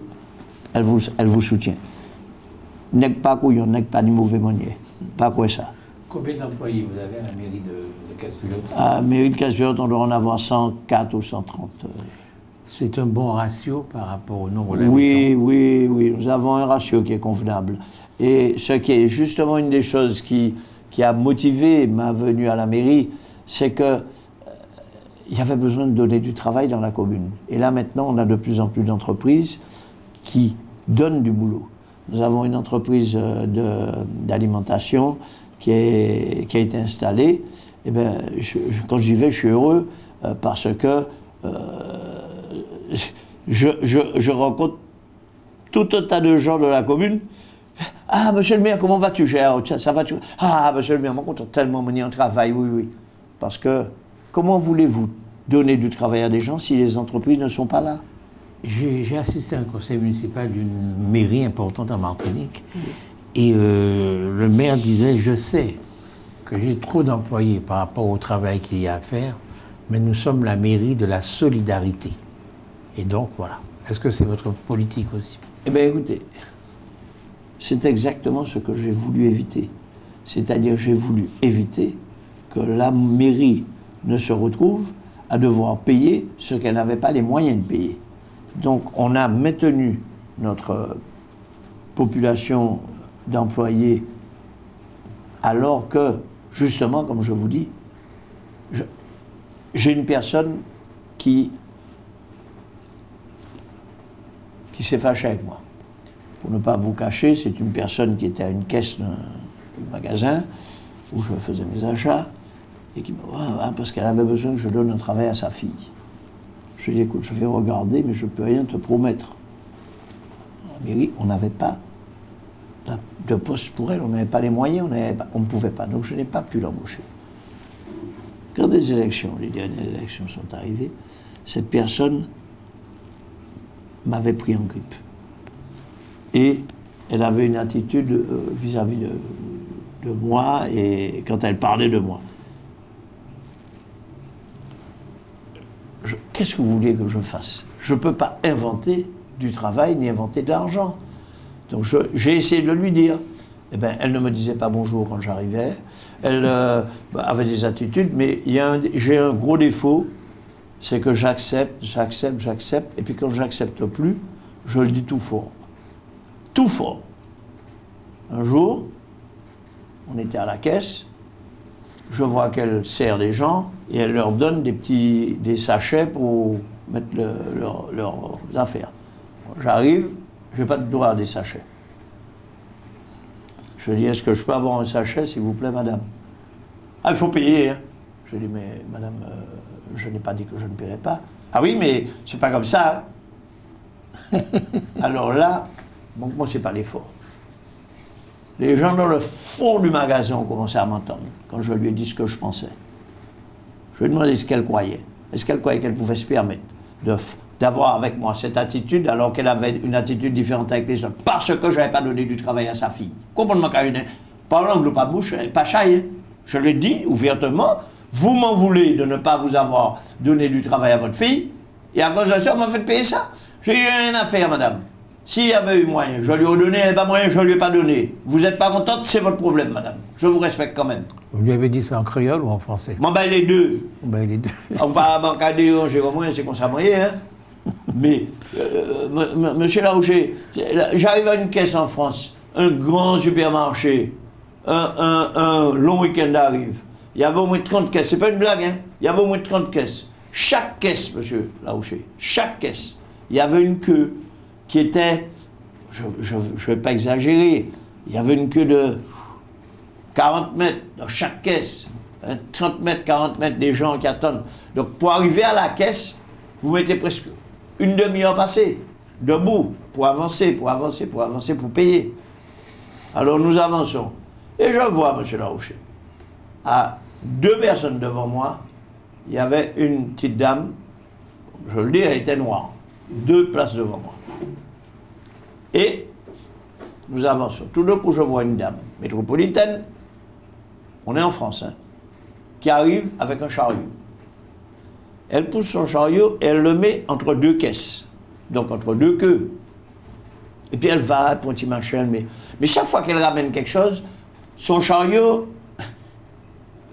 elle vous soutient. N'est pas couillon, n'est pas ni mauvais monnier. Pas quoi ça. Combien d'employés vous avez à la mairie de Casse-Culotte? À la mairie de Casse-Culotte, on doit en avoir 104 ou 130. C'est un bon ratio par rapport au nombre d'habitants? Oui, nous avons un ratio qui est convenable. Et ce qui est justement une des choses qui a motivé ma venue à la mairie, c'est que il y avait besoin de donner du travail dans la commune. Et là, maintenant, on a de plus en plus d'entreprises qui donnent du boulot. Nous avons une entreprise d'alimentation qui a été installée. Et bien, quand j'y vais, je suis heureux parce que je rencontre tout un tas de gens de la commune. Ah, monsieur le maire, comment vas-tu? Ça va-tu? Ah, monsieur le maire, mon compte tellement mené en travail, oui. Parce que, comment voulez-vous donner du travail à des gens si les entreprises ne sont pas là? J'ai assisté à un conseil municipal d'une mairie importante en Martinique. Et le maire disait, je sais que j'ai trop d'employés par rapport au travail qu'il y a à faire, mais nous sommes la mairie de la solidarité. Et donc, voilà. Est-ce que c'est votre politique aussi? Eh bien, écoutez, c'est exactement ce que j'ai voulu éviter. C'est-à-dire, j'ai voulu éviter que la mairie ne se retrouve à devoir payer ce qu'elle n'avait pas les moyens de payer. Donc, on a maintenu notre population d'employés alors que, justement, comme je vous dis, j'ai une personne qui s'est fâchée avec moi. Pour ne pas vous cacher, c'est une personne qui était à une caisse d'un magasin où je faisais mes achats et qui me dit, parce qu'elle avait besoin que je donne un travail à sa fille. Je lui ai dit, écoute, je vais regarder, mais je ne peux rien te promettre. À la mairie, on n'avait pas de poste pour elle, on n'avait pas les moyens, on ne pouvait pas. Donc je n'ai pas pu l'embaucher. Quand les dernières élections sont arrivées, cette personne m'avait pris en grippe. Et elle avait une attitude vis-à-vis de moi, et quand elle parlait de moi. Qu'est-ce que vous voulez que je fasse? Je ne peux pas inventer du travail ni inventer de l'argent. Donc j'ai essayé de lui dire. Eh bien, elle ne me disait pas bonjour quand j'arrivais. Elle avait des attitudes, mais j'ai un gros défaut, c'est que j'accepte. Et puis quand j'accepte plus, je le dis tout fort. Tout fort. Un jour, on était à la caisse, je vois qu'elle sert des gens et elle leur donne des sachets pour mettre leurs affaires. J'arrive, je n'ai pas de droit à des sachets. Je dis, est-ce que je peux avoir un sachet, s'il vous plaît, madame? Ah, il faut payer, hein. Je dis, mais madame, je n'ai pas dit que je ne paierai pas. Ah oui, mais c'est pas comme ça. Hein. Alors là, bon, moi, c'est pas l'effort. Les gens dans le fond du magasin ont commencé à m'entendre quand je lui ai dit ce que je pensais. Je lui ai demandé ce qu'elle croyait. Est-ce qu'elle croyait qu'elle pouvait se permettre d'avoir avec moi cette attitude alors qu'elle avait une attitude différente avec les autres? Parce que je n'avais pas donné du travail à sa fille. Complètement carrément. Pas langue, pas bouche, pas chaille. Je l'ai dit ouvertement. Vous m'en voulez de ne pas vous avoir donné du travail à votre fille. Et à cause de ça, on m'a fait payer ça. J'ai eu rien à faire, madame. S'il y avait eu moyen, je lui ai donné, elle n'avait pas moyen, je ne lui ai pas donné. Vous n'êtes pas contente, c'est votre problème, madame. Je vous respecte quand même. Vous lui avez dit ça en créole ou en français? Bon, ben les deux. Ben les deux. On va manquer j'ai au moins, c'est qu'on s'est moyen, hein. Mais, monsieur Larouché, j'arrive à une caisse en France, un grand supermarché, un long week-end arrive. Il y avait au moins 30 caisses, c'est pas une blague, hein. Il y avait au moins 30 caisses. Chaque caisse, monsieur Larouché, chaque caisse, il y avait une queue qui était, je ne vais pas exagérer, il y avait une queue de 40 mètres dans chaque caisse. 30 mètres, 40 mètres, des gens qui attendent. Donc pour arriver à la caisse, vous mettez presque une demi-heure passée, debout, pour avancer, pour avancer, pour avancer, pour payer. Alors nous avançons. Et je vois, M. Larouché, à 2 personnes devant moi, il y avait une petite dame, je le dis, elle était noire, 2 places devant moi. Et nous avançons. Tout d'un coup, je vois une dame métropolitaine, on est en France, hein, qui arrive avec un chariot. Elle pousse son chariot et elle le met entre 2 caisses, donc entre 2 queues. Et puis elle va, petit machin, mais chaque fois qu'elle ramène quelque chose, son chariot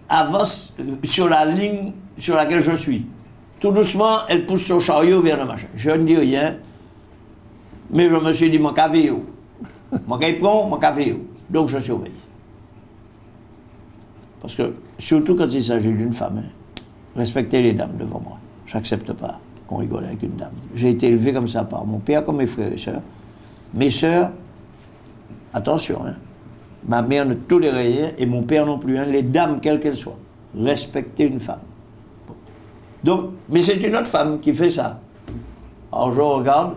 avance sur la ligne sur laquelle je suis. Tout doucement, elle pousse son chariot vers le machin. Je ne dis rien, mais je me suis dit, mon cavéo. Mon cavéo, mon cavéo. Donc je surveille. Parce que, surtout quand il s'agit d'une femme, hein, respectez les dames devant moi. J'accepte pas qu'on rigole avec une dame. J'ai été élevé comme ça par mon père, comme mes frères et sœurs. Mes sœurs, attention, hein, ma mère ne tolérait rien et mon père non plus, hein, les dames, quelles qu'elles soient, respectez une femme. Donc, mais c'est une autre femme qui fait ça. Alors je regarde,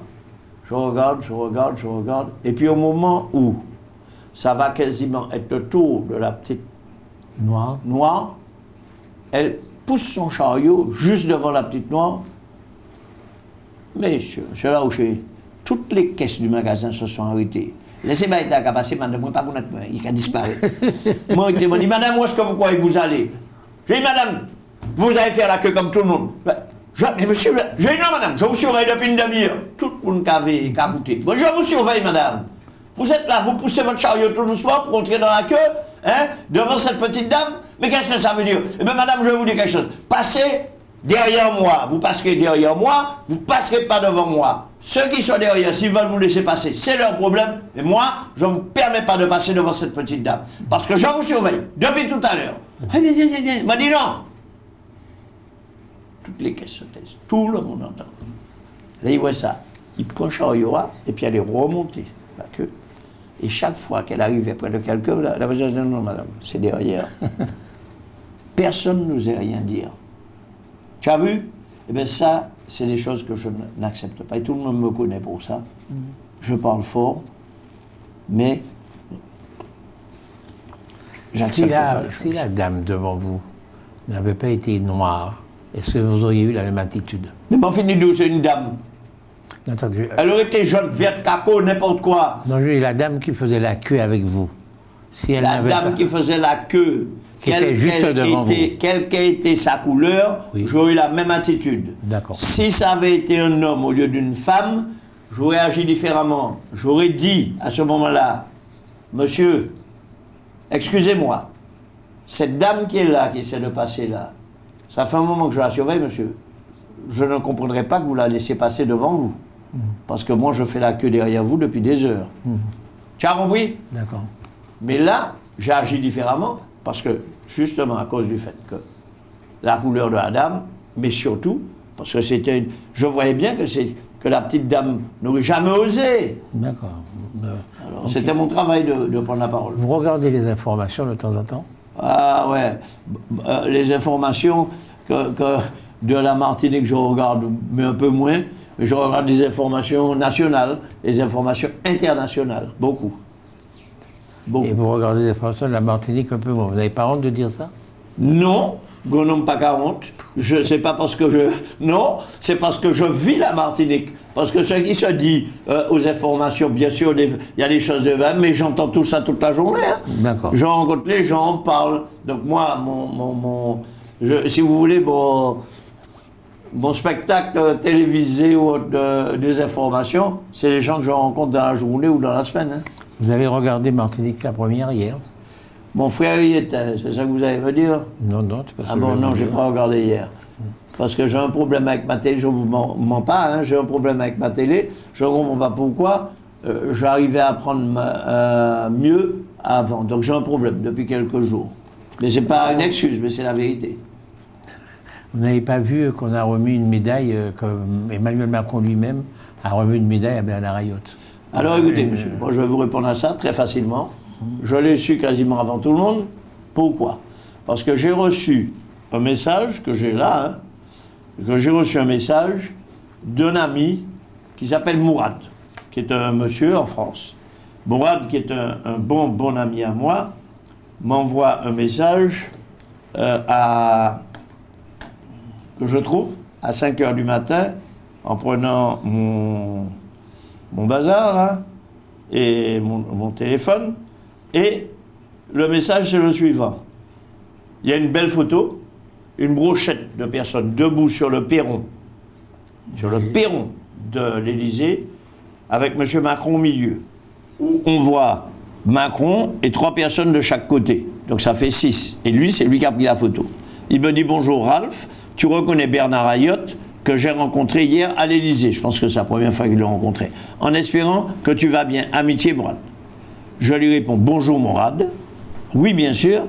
je regarde, je regarde, je regarde, et puis au moment où ça va quasiment être le tour de la petite noire, elle pousse son chariot juste devant la petite noire. Monsieur Larouché, toutes les caisses du magasin se sont arrêtées. Laissez-moi être à passer, madame, moi pas connaître, il a disparu. Moi, je me dis, madame, où est-ce que vous croyez que vous allez? J'ai dit, madame, vous allez faire la queue comme tout le monde. Mais monsieur, j'ai dit, non, madame, je vous surveille depuis une demi-heure. Tout le monde qui avait carouté. Bon, je vous surveille, madame. Vous êtes là, vous poussez votre chariot tout doucement pour entrer dans la queue, hein, devant cette petite dame. Mais qu'est-ce que ça veut dire? Eh bien, madame, je vais vous dire quelque chose. Passez derrière moi. Vous passerez derrière moi, vous ne passerez pas devant moi. Ceux qui sont derrière, s'ils veulent vous laisser passer, c'est leur problème. Et moi, je ne vous permets pas de passer devant cette petite dame. Parce que je vous surveille depuis tout à l'heure. Il m'a dit non. Toutes les caisses se taisent. Tout le monde entend. Là, il voit ça. Il prend un chariot et puis elle est remontée la queue. Et chaque fois qu'elle arrivait près de quelqu'un, la personne dit non, madame, c'est derrière. Personne ne nous a rien dire. Tu as vu? Eh bien, ça, c'est des choses que je n'accepte pas. Et tout le monde me connaît pour ça. Je parle fort, mais j'accepte pas les choses. Si la dame devant vous n'avait pas été noire, est-ce que vous auriez eu la même attitude? Mais m'en finis d'où c'est une dame? Attendez, elle aurait été jaune, verte, caco, n'importe quoi. Non, j'ai la dame qui faisait la queue avec vous. Si elle la dame qui faisait la queue, quelle qu'ait été sa couleur, oui, j'aurais eu la même attitude. D'accord. Si ça avait été un homme au lieu d'une femme, j'aurais agi différemment. J'aurais dit à ce moment-là, monsieur, excusez-moi, cette dame qui est là, qui essaie de passer là, ça fait un moment que je la surveille, monsieur. Je ne comprendrais pas que vous la laissiez passer devant vous. Parce que moi, je fais la queue derrière vous depuis des heures. Tu as compris? D'accord. Mais là, j'ai agi différemment, parce que, justement, à cause du fait que la couleur de la dame, mais surtout, parce que c'était je voyais bien que la petite dame n'aurait jamais osé. D'accord. Alors, okay, c'était mon travail de prendre la parole. Vous regardez les informations de temps en temps? Ah ouais, les informations de la Martinique, je regarde, mais un peu moins, mais je regarde des informations nationales, des informations internationales, beaucoup. Beaucoup. Et vous regardez les informations de la Martinique un peu moins. Vous n'avez pas honte de dire ça? Non, je n'ai pas honte. Je sais pas parce que je... Non, c'est parce que je vis la Martinique. Parce que ce qui se dit aux informations, bien sûr, il y a des choses de même, mais j'entends tout ça toute la journée. Hein. D'accord. Je rencontre les gens, on parle. Donc moi, si vous voulez, mon spectacle télévisé ou des informations, c'est les gens que je rencontre dans la journée ou dans la semaine. Hein. Vous avez regardé Martinique la première hier? Mon frère y était, c'est ça que vous allez me dire? Non, non, c'est pas ça. Ah bon, non, j'ai pas regardé hier. Parce que j'ai un problème avec ma télé, je ne vous mens pas, hein, j'ai un problème avec ma télé, je ne comprends pas pourquoi. J'arrivais à prendre mieux avant, donc j'ai un problème depuis quelques jours. Mais c'est pas une excuse, mais c'est la vérité. Vous n'avez pas vu qu'on a remis une médaille, comme Emmanuel Macron lui-même a remis une médaille à Bernard Ayotte? Alors écoutez, monsieur, moi je vais vous répondre à ça très facilement. Je l'ai su quasiment avant tout le monde. Pourquoi? Parce que j'ai reçu un message que j'ai là, hein, que j'ai reçu un message d'un ami qui s'appelle Mourad, qui est un monsieur en France. Mourad, qui est un bon ami à moi, m'envoie un message que je trouve à 5 h du matin, en prenant mon bazar, là, et mon téléphone, et le message, c'est le suivant. Il y a une belle photo, une brochette de personnes debout sur le perron de l'Élysée, avec M. Macron au milieu, où on voit Macron et 3 personnes de chaque côté. Donc ça fait 6. Et lui, c'est lui qui a pris la photo. Il me dit « Bonjour Ralph, tu reconnais Bernard Ayotte que j'ai rencontré hier à l'Élysée. » Je pense que c'est la première fois qu'il l'a rencontré. « En espérant que tu vas bien. Amitié, Mourad. » Je lui réponds « Bonjour Mourad. Oui, bien sûr.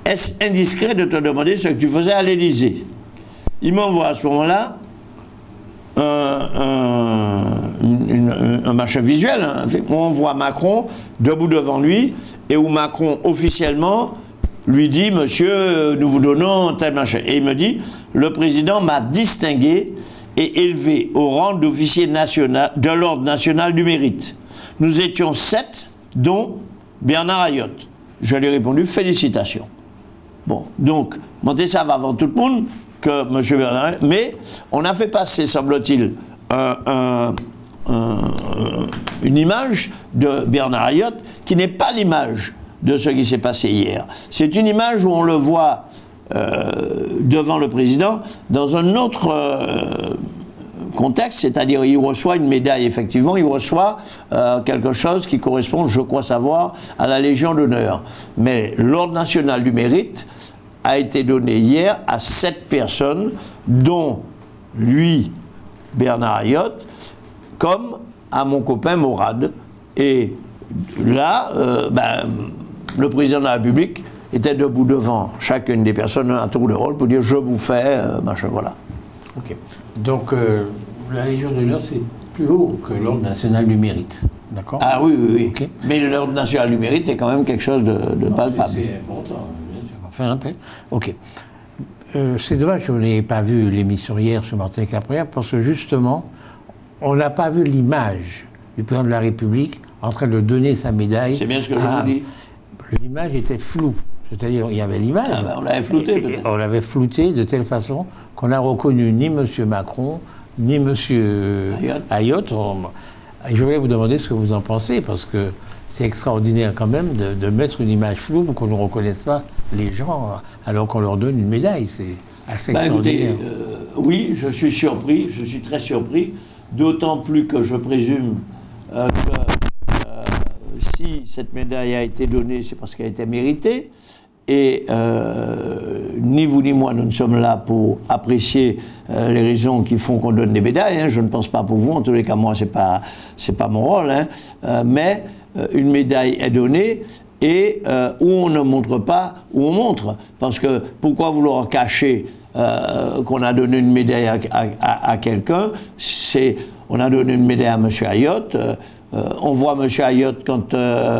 Est-ce indiscret de te demander ce que tu faisais à l'Élysée ?» Il m'envoie à ce moment-là un machin visuel, hein, où on voit Macron debout devant lui et où Macron officiellement lui dit « Monsieur, nous vous donnons tel machin ». Et il me dit « Le président m'a distingué et élevé au rang d'officier national de l'ordre national du mérite. Nous étions 7, dont Bernard Ayotte. » Je lui ai répondu « Félicitations ». Bon, donc, montez ça va avant tout le monde que M. Bernard, mais on a fait passer, semble-t-il, une image de Bernard Ayotte qui n'est pas l'image de ce qui s'est passé hier. C'est une image où on le voit devant le président dans un autre contexte, c'est-à-dire il reçoit une médaille, effectivement, il reçoit quelque chose qui correspond, je crois savoir, à la Légion d'honneur. Mais l'Ordre national du mérite a été donné hier à 7 personnes, dont lui, Bernard Ayotte, comme à mon copain Mourad. Et là, le président de la République était debout devant chacune des personnes à tour de rôle pour dire « je vous fais machin », voilà. Ok. Donc, la Légion d'honneur, c'est plus haut que l'Ordre national du mérite. D'accord ? Ah oui, oui, oui. Okay. Mais l'Ordre national du mérite est quand même quelque chose de palpable. C'est important. On va faire un appel. Ok. C'est dommage que vous n'ayez pas vu l'émission hier sur Martin Caprière, parce que justement, on n'a pas vu l'image du président de la République en train de donner sa médaille. C'est bien ce que je vous dis. L'image était floue. C'est-à-dire, il y avait l'image. Ah ben, on l'avait flouté, peut-être. On l'avait flouté de telle façon qu'on n'a reconnu ni M. Macron, ni M. Ayotte. Je voulais vous demander ce que vous en pensez, parce que c'est extraordinaire quand même de mettre une image floue pour qu'on ne reconnaisse pas les gens alors qu'on leur donne une médaille. C'est assez extraordinaire. Écoutez, oui, je suis surpris, je suis très surpris, d'autant plus que je présume que si cette médaille a été donnée, c'est parce qu'elle était méritée. Et ni vous ni moi, nous ne sommes là pour apprécier les raisons qui font qu'on donne des médailles. Hein. Je ne pense pas pour vous, en tous les cas, moi, c'est pas mon rôle. Hein. Mais une médaille est donnée et où on ne montre pas, où on montre. Parce que pourquoi vouloir cacher qu'on a donné une médaille à quelqu'un? On a donné une médaille à M. Ayotte. On voit M. Ayotte quand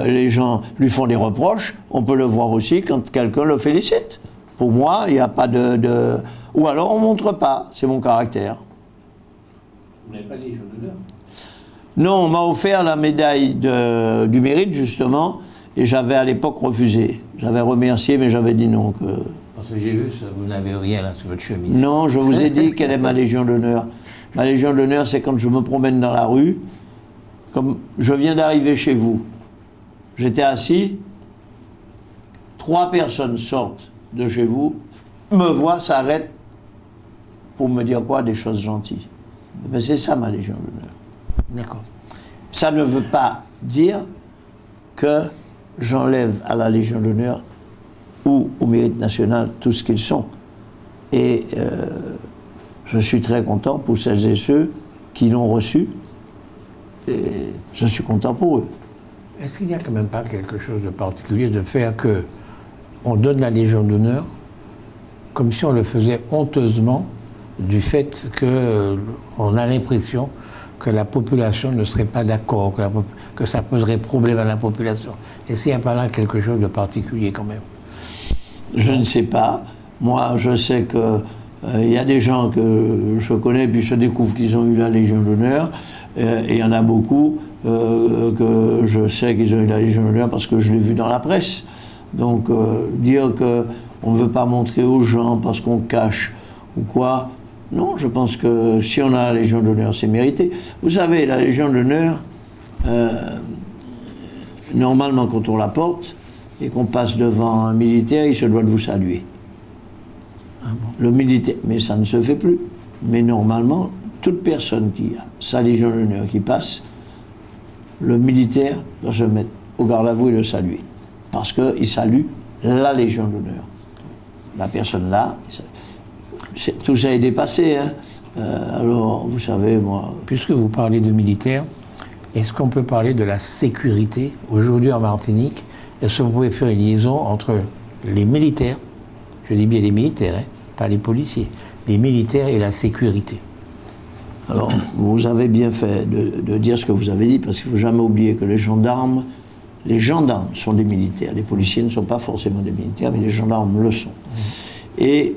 les gens lui font des reproches. On peut le voir aussi quand quelqu'un le félicite. Pour moi, il n'y a pas de... Ou alors on ne montre pas. C'est mon caractère. Vous n'avez pas les Légion d'honneur? Non, on m'a offert la médaille du mérite, justement, et j'avais à l'époque refusé. J'avais remercié, mais j'avais dit non. Parce que j'ai vu, vous n'avez rien là sur votre chemise. Non, je vous ai dit quelle est ma Légion d'honneur. Ma Légion d'honneur, c'est quand je me promène dans la rue. Comme je viens d'arriver chez vous, j'étais assis, 3 personnes sortent de chez vous, me voient, s'arrêtent pour me dire quoi? Des choses gentilles. Mais c'est ça ma Légion d'honneur. D'accord. Ça ne veut pas dire que j'enlève à la Légion d'honneur ou au mérite national tout ce qu'ils sont. Et je suis très content pour celles et ceux qui l'ont reçu. Et je suis content pour eux. Est-ce qu'il n'y a quand même pas quelque chose de particulier de faire que on donne la Légion d'honneur comme si on le faisait honteusement du fait qu'on a l'impression que la population ne serait pas d'accord, que ça poserait problème à la population? Est-ce qu'il n'y a pas là quelque chose de particulier quand même? Je ne sais pas. Moi, je sais que il y a des gens que je connais, puis je découvre qu'ils ont eu la Légion d'honneur, et il y en a beaucoup que je sais qu'ils ont eu la Légion d'honneur parce que je l'ai vu dans la presse. Donc, dire qu'on ne veut pas montrer aux gens parce qu'on cache ou quoi, non, je pense que si on a la Légion d'honneur, c'est mérité. Vous savez, la Légion d'honneur, normalement, quand on la porte et qu'on passe devant un militaire, il se doit de vous saluer. Ah bon. Le militaire, mais ça ne se fait plus. Mais normalement, toute personne qui a sa Légion d'honneur qui passe, le militaire doit se mettre au garde à vous et le saluer. Parce qu'il salue la Légion d'honneur. La personne là, tout ça est dépassé. Hein. Alors, vous savez, moi... Puisque vous parlez de militaires, est-ce qu'on peut parler de la sécurité aujourd'hui en Martinique? Est-ce que vous pouvez faire une liaison entre les militaires, je dis bien les militaires, hein, pas les policiers, les militaires et la sécurité? Alors, vous avez bien fait de dire ce que vous avez dit, parce qu'il ne faut jamais oublier que les gendarmes sont des militaires. Les policiers ne sont pas forcément des militaires, mais les gendarmes le sont. Et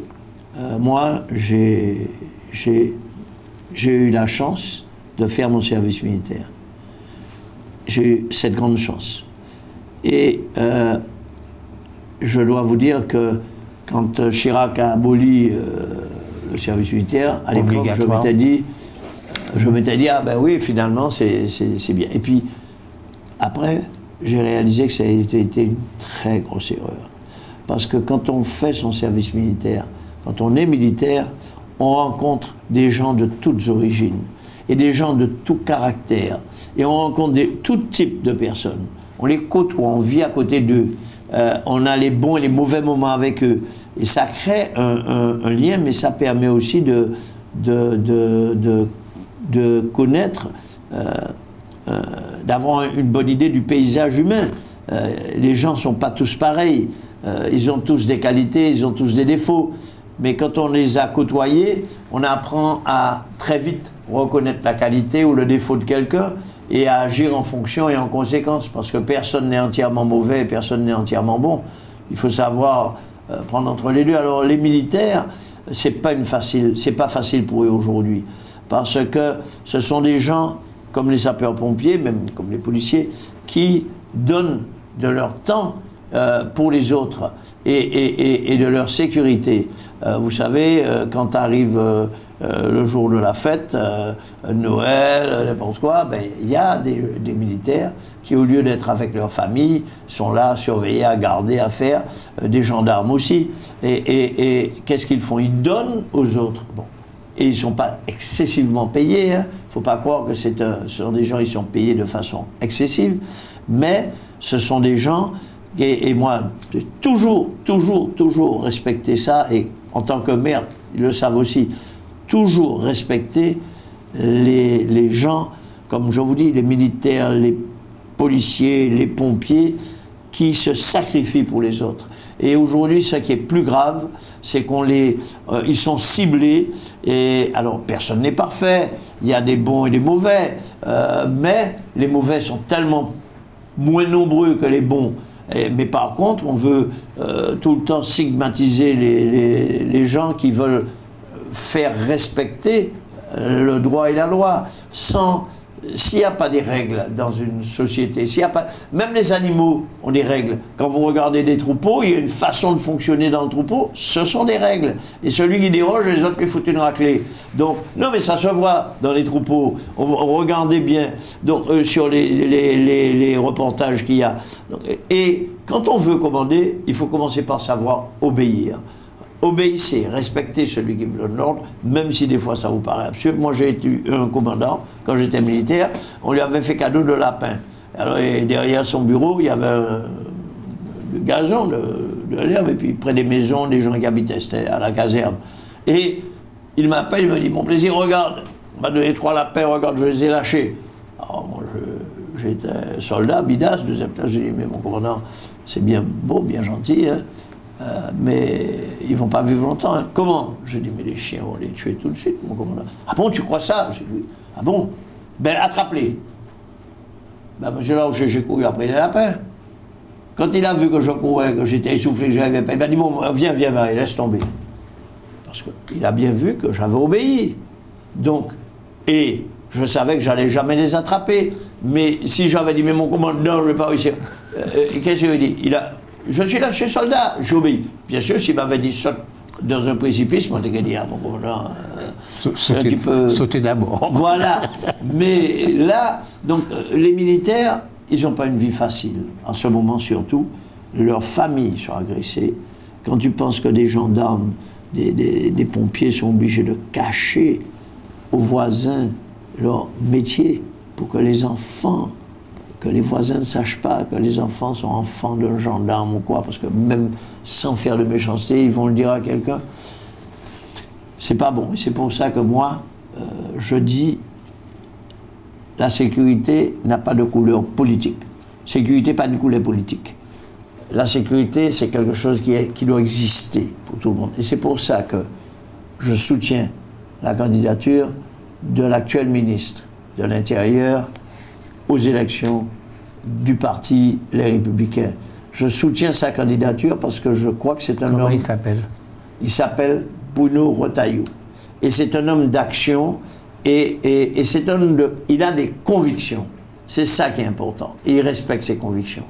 moi, j'ai eu la chance de faire mon service militaire. J'ai eu cette grande chance. Et je dois vous dire que quand Chirac a aboli le service militaire, à l'époque, je m'étais dit, ah ben oui, finalement, c'est bien. Et puis, après, j'ai réalisé que ça a été une très grosse erreur. Parce que quand on fait son service militaire, quand on est militaire, on rencontre des gens de toutes origines et des gens de tout caractère. Et on rencontre tout type de personnes. On les côtoie, on vit à côté d'eux. On a les bons et les mauvais moments avec eux. Et ça crée un lien, mais ça permet aussi de connaître, d'avoir une bonne idée du paysage humain. Les gens ne sont pas tous pareils. Ils ont tous des qualités, ils ont tous des défauts. Mais quand on les a côtoyés, on apprend à très vite reconnaître la qualité ou le défaut de quelqu'un et à agir en fonction et en conséquence. Parce que personne n'est entièrement mauvais et personne n'est entièrement bon. Il faut savoir prendre entre les deux. Alors les militaires, c'est pas facile pour eux aujourd'hui. Parce que ce sont des gens, comme les sapeurs-pompiers, même comme les policiers, qui donnent de leur temps pour les autres et de leur sécurité. Vous savez, quand arrive le jour de la fête, Noël, n'importe quoi, ben, y a des militaires qui, au lieu d'être avec leur famille, sont là à surveiller, à garder, à faire, des gendarmes aussi. Et qu'est-ce qu'ils font? Ils donnent aux autres. Bon. Et ils ne sont pas excessivement payés. Il ne faut pas croire que ce sont des gens qui sont payés de façon excessive, mais ce sont des gens, et moi, j'ai toujours respecté ça, et en tant que maire, ils le savent aussi, toujours respecter les gens, comme je vous dis, les militaires, les policiers, les pompiers, qui se sacrifient pour les autres. Et aujourd'hui, ce qui est plus grave, c'est ils sont ciblés, et alors personne n'est parfait, il y a des bons et des mauvais, mais les mauvais sont tellement moins nombreux que les bons. Mais par contre, on veut tout le temps stigmatiser les gens qui veulent faire respecter le droit et la loi. S'il n'y a pas des règles dans une société, même les animaux ont des règles. Quand vous regardez des troupeaux, il y a une façon de fonctionner dans le troupeau, ce sont des règles. Et celui qui déroge, les autres lui foutent une raclée. Donc, non mais ça se voit dans les troupeaux, regardez bien donc, sur les reportages qu'il y a. Et quand on veut commander, il faut commencer par savoir obéir. Obéissez, respectez celui qui vous donne l'ordre, même si des fois ça vous paraît absurde. Moi j'ai été un commandant, quand j'étais militaire, on lui avait fait cadeau de lapin. Alors derrière son bureau, il y avait du gazon, de l'herbe, et puis près des maisons, des gens qui habitaient, c'était à la caserne. Et il m'appelle, il me dit, mon plaisir, regarde, on m'a donné 3 lapins, regarde, je les ai lâchés. Alors moi j'étais soldat, bidas, deuxième classe, j'ai dit, mais mon commandant, c'est bien beau, bien gentil, hein. Mais ils ne vont pas vivre longtemps. Hein. Comment? Je dis, mais les chiens vont les tuer tout de suite, mon commandant. Ah bon, tu crois ça? J'ai dit, oui. Ah bon? Ben, attrape-les. Ben, monsieur, là où j'ai couru après les lapins. Quand il a vu que je courais, que j'étais essoufflé, que j'arrivais pas, il m'a dit, bon, viens, Marie, laisse tomber. Parce qu'il a bien vu que j'avais obéi. Donc, et je savais que j'allais jamais les attraper. Mais si j'avais dit, mais mon commandant, je ne vais pas réussir. Qu'est-ce qu'il a dit? Je suis là, je suis soldat, j'obéis. Bien sûr, s'il m'avait dit, saute dans un précipice, moi, t'es dit, ah, mon commandant, sauter d'abord. Voilà. Mais là, donc, les militaires, ils n'ont pas une vie facile. En ce moment, surtout, leurs familles sont agressées. Quand tu penses que des gendarmes, des pompiers sont obligés de cacher aux voisins leur métier pour que les enfants, que les voisins ne sachent pas que les enfants sont enfants d'un gendarme ou quoi, parce que même sans faire de méchanceté, ils vont le dire à quelqu'un. C'est pas bon. Et c'est pour ça que moi, je dis, la sécurité n'a pas de couleur politique. Sécurité, pas de couleur politique. La sécurité, c'est quelque chose qui doit exister pour tout le monde. Et c'est pour ça que je soutiens la candidature de l'actuel ministre de l'Intérieur aux élections du parti Les Républicains. Je soutiens sa candidature parce que je crois que c'est un homme... Comment il s'appelle? Il s'appelle Bruno Retailleau. Et c'est un homme d'action et c'est un homme il a des convictions. C'est ça qui est important. Et il respecte ses convictions.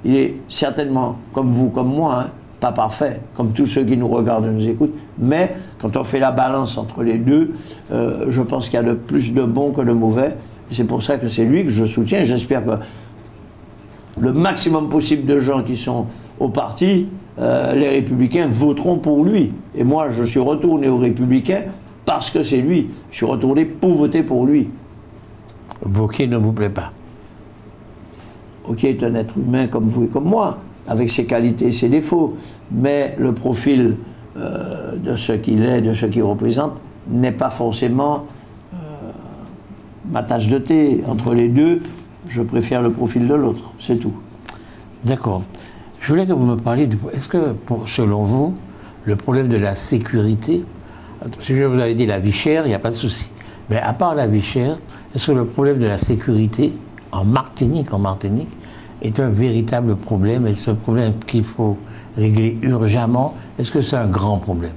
Il est certainement, comme vous, comme moi, hein, pas parfait, comme tous ceux qui nous regardent et nous écoutent, mais quand on fait la balance entre les deux, je pense qu'il y a de plus de bons que de mauvais. Et c'est pour ça que c'est lui que je soutiens. J'espère que le maximum possible de gens qui sont au parti, les Républicains, voteront pour lui. Et moi, je suis retourné aux Républicains parce que c'est lui. Je suis retourné pour voter pour lui. Wauquiez ne vous plaît pas? Wauquiez est un être humain comme vous et comme moi, avec ses qualités et ses défauts. Mais le profil de ce qu'il est, de ce qu'il représente, n'est pas forcément ma tasse de thé. Entre les deux, je préfère le profil de l'autre, c'est tout. D'accord. Je voulais que vous me parliez est-ce que, selon vous, le problème de la sécurité, si je vous avais dit la vie chère, il n'y a pas de souci. Mais à part la vie chère, est-ce que le problème de la sécurité en Martinique est un véritable problème? Est-ce un problème qu'il faut régler urgemment? Est-ce que c'est un grand problème?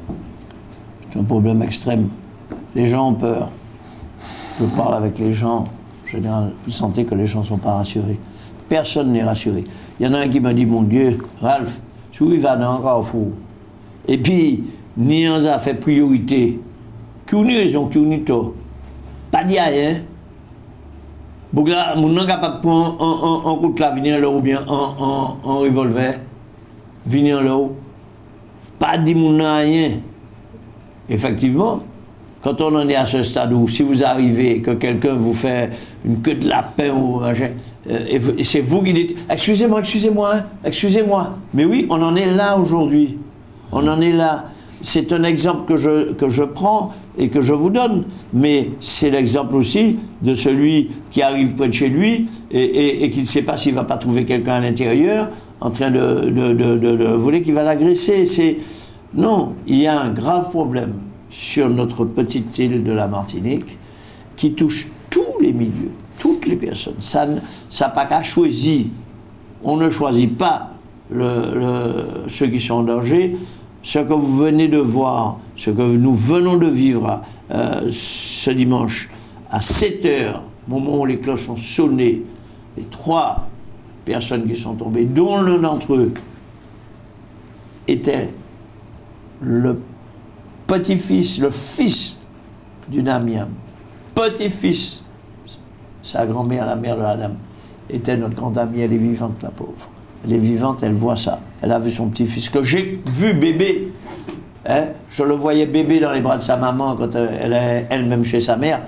C'est un problème extrême. Les gens ont peur. Je parle avec les gens. En général, vous sentez que les gens ne sont pas rassurés. Personne n'est rassuré. Il y en a un qui m'a dit, mon Dieu, Ralph, tu vas encore fou. Et puis, ni on a fait priorité. Qui a raison, qui a tort. Pas dit rien. Donc là, on n'est capable de prendre un coup de clavier là ou bien un revolver. Venir là haut. Pas dit mon rien. Effectivement, quand on en est à ce stade où si vous arrivez, que quelqu'un vous fait une queue de lapin ou machin, et c'est vous qui dites « Excusez-moi, excusez-moi, hein, excusez-moi ». Mais oui, on en est là aujourd'hui. On en est là. C'est un exemple que je prends et que je vous donne. Mais c'est l'exemple aussi de celui qui arrive près de chez lui et qui ne sait pas s'il ne va pas trouver quelqu'un à l'intérieur en train de voler, qui va l'agresser. Non, il y a un grave problème sur notre petite île de la Martinique qui touche tous les milieux, toutes les personnes. Ça n'a pas qu'à choisir. On ne choisit pas ceux qui sont en danger. Ce que vous venez de voir, ce que nous venons de vivre ce dimanche à 7 h, au moment où les cloches ont sonné, les 3 personnes qui sont tombées, dont l'un d'entre eux était le petit-fils, le fils d'une amiable, petit-fils, sa grand-mère, la mère de la dame, était notre grande amie, elle est vivante, la pauvre. Elle est vivante, elle voit ça. Elle a vu son petit-fils, que j'ai vu bébé. Hein? Je le voyais bébé dans les bras de sa maman quand elle est elle-même chez sa mère.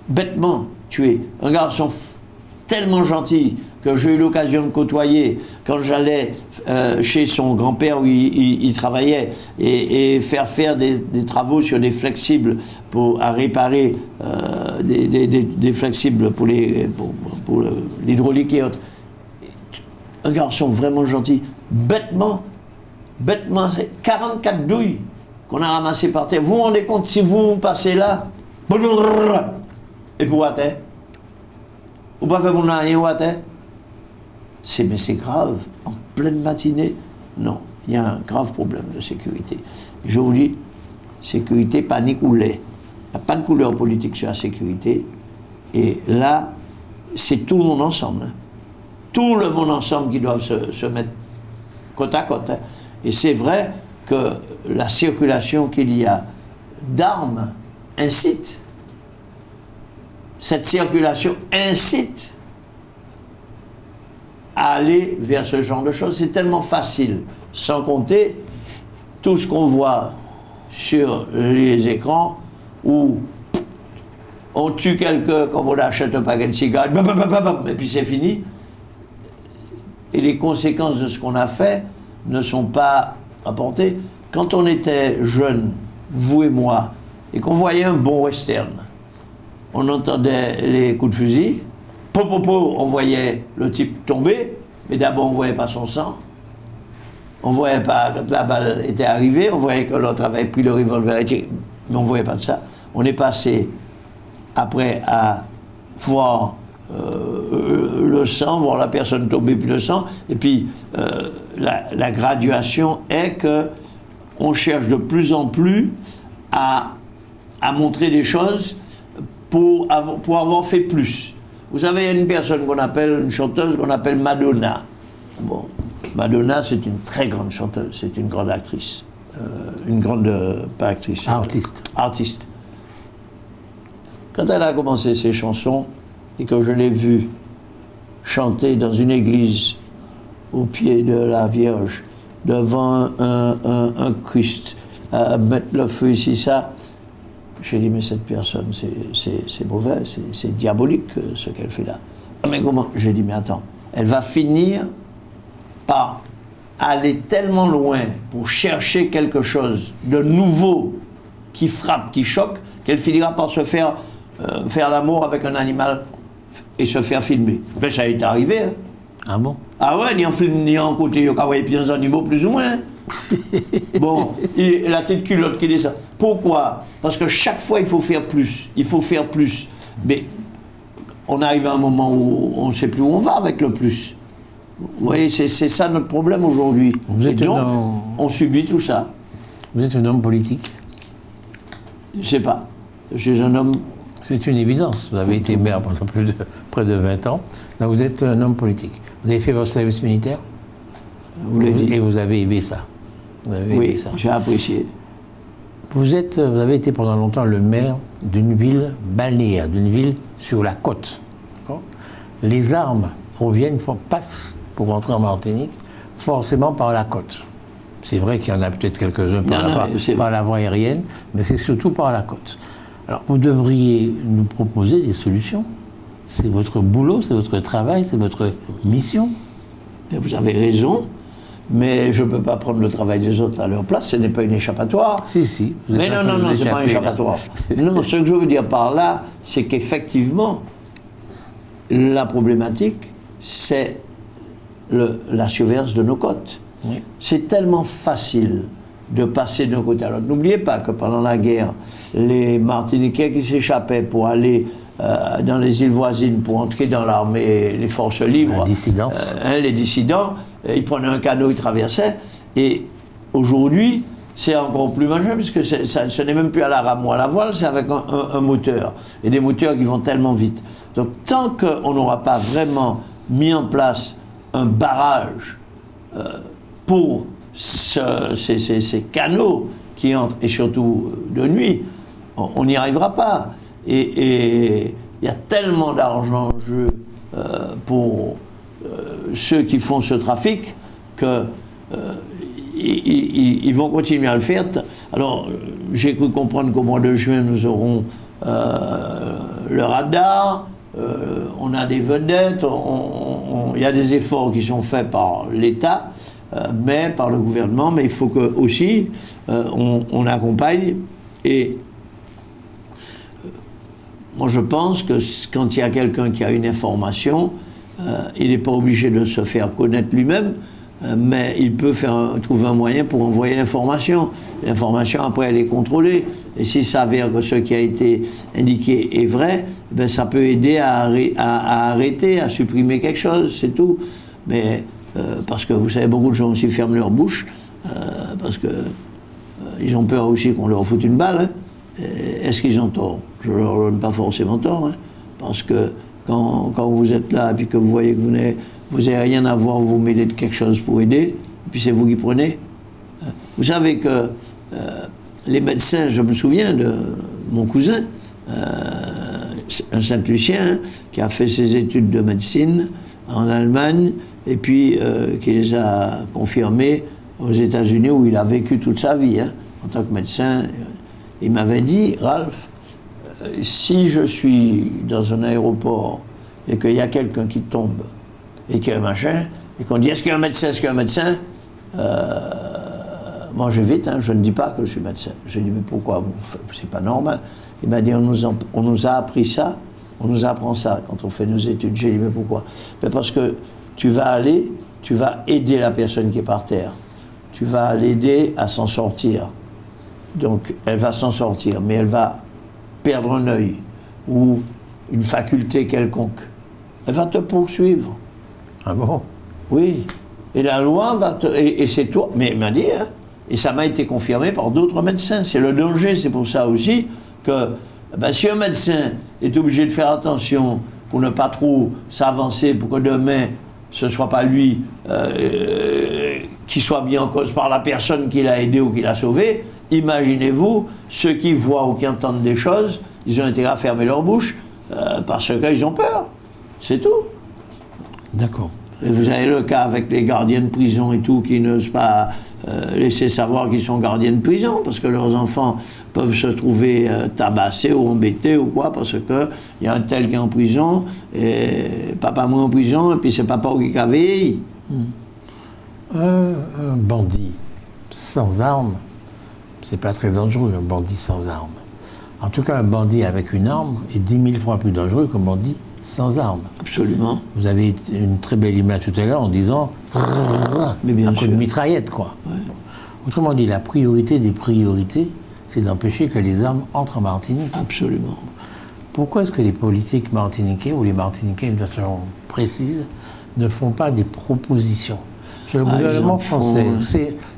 Bêtement tué. Un garçon tellement gentil que j'ai eu l'occasion de côtoyer quand j'allais chez son grand-père où il travaillait et faire des travaux sur des flexibles à réparer des flexibles pour l'hydraulique et autres. Un garçon vraiment gentil. Bêtement, c'est 44 douilles qu'on a ramassées par terre. Vous vous rendez compte, si vous passez là, et pour à terre, vous ne pouvez pas faire mon rien ou à terre. Mais c'est grave, en pleine matinée. Non, il y a un grave problème de sécurité. Je vous dis, sécurité, panique ou lait. Il n'y a pas de couleur politique sur la sécurité. Et là, c'est tout le monde ensemble. Hein. Tout le monde ensemble qui doit se mettre côte à côte. Hein. Et c'est vrai que la circulation qu'il y a d'armes incite. Cette circulation incite à aller vers ce genre de choses. C'est tellement facile, sans compter tout ce qu'on voit sur les écrans où on tue quelqu'un comme on achète un paquet de cigarettes, et puis c'est fini. Et les conséquences de ce qu'on a fait ne sont pas apportées. Quand on était jeunes, vous et moi, et qu'on voyait un bon western, on entendait les coups de fusil, on voyait le type tomber, mais d'abord on ne voyait pas son sang, on ne voyait pas, quand la balle était arrivée, on voyait que l'autre avait pris le revolver, mais on ne voyait pas de ça. On est passé après à voir le sang, voir la personne tomber puis le sang, et puis la graduation est que on cherche de plus en plus à montrer des choses pour avoir fait plus. Vous savez, il y a une personne qu'on appelle, une chanteuse qu'on appelle Madonna. Bon, Madonna, c'est une très grande chanteuse, c'est une grande actrice. Une grande, pas actrice. Artiste. Artiste. Quand elle a commencé ses chansons, et que je l'ai vue chanter dans une église, au pied de la Vierge, devant un Christ, à mettre le feu ici, ça, j'ai dit, mais cette personne, c'est mauvais, c'est diabolique ce qu'elle fait là. Ah, mais comment? J'ai dit, mais attends, elle va finir par aller tellement loin pour chercher quelque chose de nouveau qui frappe, qui choque, qu'elle finira par se faire l'amour avec un animal et se faire filmer. Ben, ça est arrivé. Hein. Ah bon? Ah ouais, ni en côté, il y a des animaux plus ou moins. Bon, et la petite culotte qui dit ça. Pourquoi? Parce que chaque fois, il faut faire plus. Il faut faire plus. Mais on arrive à un moment où on ne sait plus où on va avec le plus. Vous voyez, c'est ça notre problème aujourd'hui. Et donc, on subit tout ça. Vous êtes un homme politique? Je ne sais pas. Je suis un homme... C'est une évidence. Vous avez été maire pendant près de 20 ans. Donc vous êtes un homme politique. Vous avez fait votre service militaire? Et vous avez aimé ça? Oui, j'ai apprécié. Vous avez été pendant longtemps le maire d'une ville balnéaire, d'une ville sur la côte. Les armes passent pour rentrer en Martinique forcément par la côte. C'est vrai qu'il y en a peut-être quelques-uns par la voie aérienne, mais c'est surtout par la côte. Alors vous devriez nous proposer des solutions. C'est votre boulot, c'est votre travail, c'est votre mission. Vous avez raison. Mais je ne peux pas prendre le travail des autres à leur place, ce n'est pas une échappatoire. Si. Mais non, ce n'est pas une échappatoire. Non, ce que je veux dire par là, c'est qu'effectivement, la problématique, c'est la surveillance de nos côtes. Oui. C'est tellement facile de passer d'un côté à l'autre. N'oubliez pas que pendant la guerre, les Martiniquais qui s'échappaient pour aller dans les îles voisines, pour entrer dans l'armée, les forces libres, les dissidents, ils prenaient un canot, ils traversaient. Et aujourd'hui, c'est encore plus majeur, puisque ce n'est même plus à la rame ou à la voile, c'est avec un moteur. Et des moteurs qui vont tellement vite. Donc tant qu'on n'aura pas vraiment mis en place un barrage pour ces canaux qui entrent, et surtout de nuit, on n'y arrivera pas. Et il y a tellement d'argent en jeu pour ceux qui font ce trafic que ils vont continuer à le faire. Alors, j'ai cru comprendre qu'au mois de juin, nous aurons le radar, on a des vedettes, il y a des efforts qui sont faits par l'État, mais par le gouvernement, mais il faut que aussi on accompagne. Et moi, je pense que quand il y a quelqu'un qui a une information, il n'est pas obligé de se faire connaître lui-même, mais il peut trouver un moyen pour envoyer l'information. L'information, après, elle est contrôlée. Et s'il s'avère que ce qui a été indiqué est vrai, ben, ça peut aider à arrêter, à supprimer quelque chose, c'est tout. mais parce que vous savez, beaucoup de gens aussi ferment leur bouche, parce que ils ont peur aussi qu'on leur foute une balle. Hein. Est-ce qu'ils ont tort? Je ne leur donne pas forcément tort, hein, parce que quand vous êtes là et puis que vous voyez que vous n'avez rien à voir, vous mêlez de quelque chose pour aider, et puis c'est vous qui prenez. Vous savez que les médecins, je me souviens de mon cousin, un Saint-Lucien, qui a fait ses études de médecine en Allemagne, et puis qui les a confirmées aux États-Unis, où il a vécu toute sa vie, hein, en tant que médecin. Il m'avait dit, Ralph, si je suis dans un aéroport et qu'il y a quelqu'un qui tombe, et qu'il y a un machin, et qu'on dit, est-ce qu'il y a un médecin, est-ce qu'il y a un médecin, moi je vais vite, hein, je ne dis pas que je suis médecin. J'ai dit, mais pourquoi? C'est pas normal. Il m'a dit, on nous a appris ça, on nous apprend ça quand on fait nos études. J'ai dit, mais pourquoi? Mais parce que tu vas aider la personne qui est par terre. Tu vas l'aider à s'en sortir. Donc, elle va s'en sortir, mais elle va perdre un œil ou une faculté quelconque. Elle va te poursuivre. Ah bon? Oui. Et la loi va te... Et c'est toi... Mais il m'a dit, hein, et ça m'a été confirmé par d'autres médecins. C'est le danger, c'est pour ça aussi que ben, si un médecin est obligé de faire attention pour ne pas trop s'avancer, pour que demain, ce ne soit pas lui qui soit mis en cause par la personne qui l'a aidé ou qui l'a sauvé, imaginez-vous, ceux qui voient ou qui entendent des choses, ils ont intérêt à fermer leur bouche parce qu'ils ont peur. C'est tout. D'accord. Et vous avez le cas avec les gardiens de prison et tout, qui n'osent pas laisser savoir qu'ils sont gardiens de prison, parce que leurs enfants peuvent se trouver tabassés ou embêtés ou quoi, parce qu'il y a un tel qui est en prison, et papa moi en prison, et puis c'est papa qui a veillé. Un bandit sans arme, c'est pas très dangereux, un bandit sans arme. En tout cas, un bandit avec une arme est 10 000 fois plus dangereux qu'un bandit sans arme. Absolument. Vous avez une très belle image tout à l'heure en disant mais bien un sûr. coup de mitraillette, quoi. Ouais. Autrement dit, la priorité des priorités, c'est d'empêcher que les armes entrent en Martinique. Absolument. Pourquoi est-ce que les politiques martiniquais ou les Martiniquais, de façon précise, ne font pas des propositions? Sur le gouvernement français,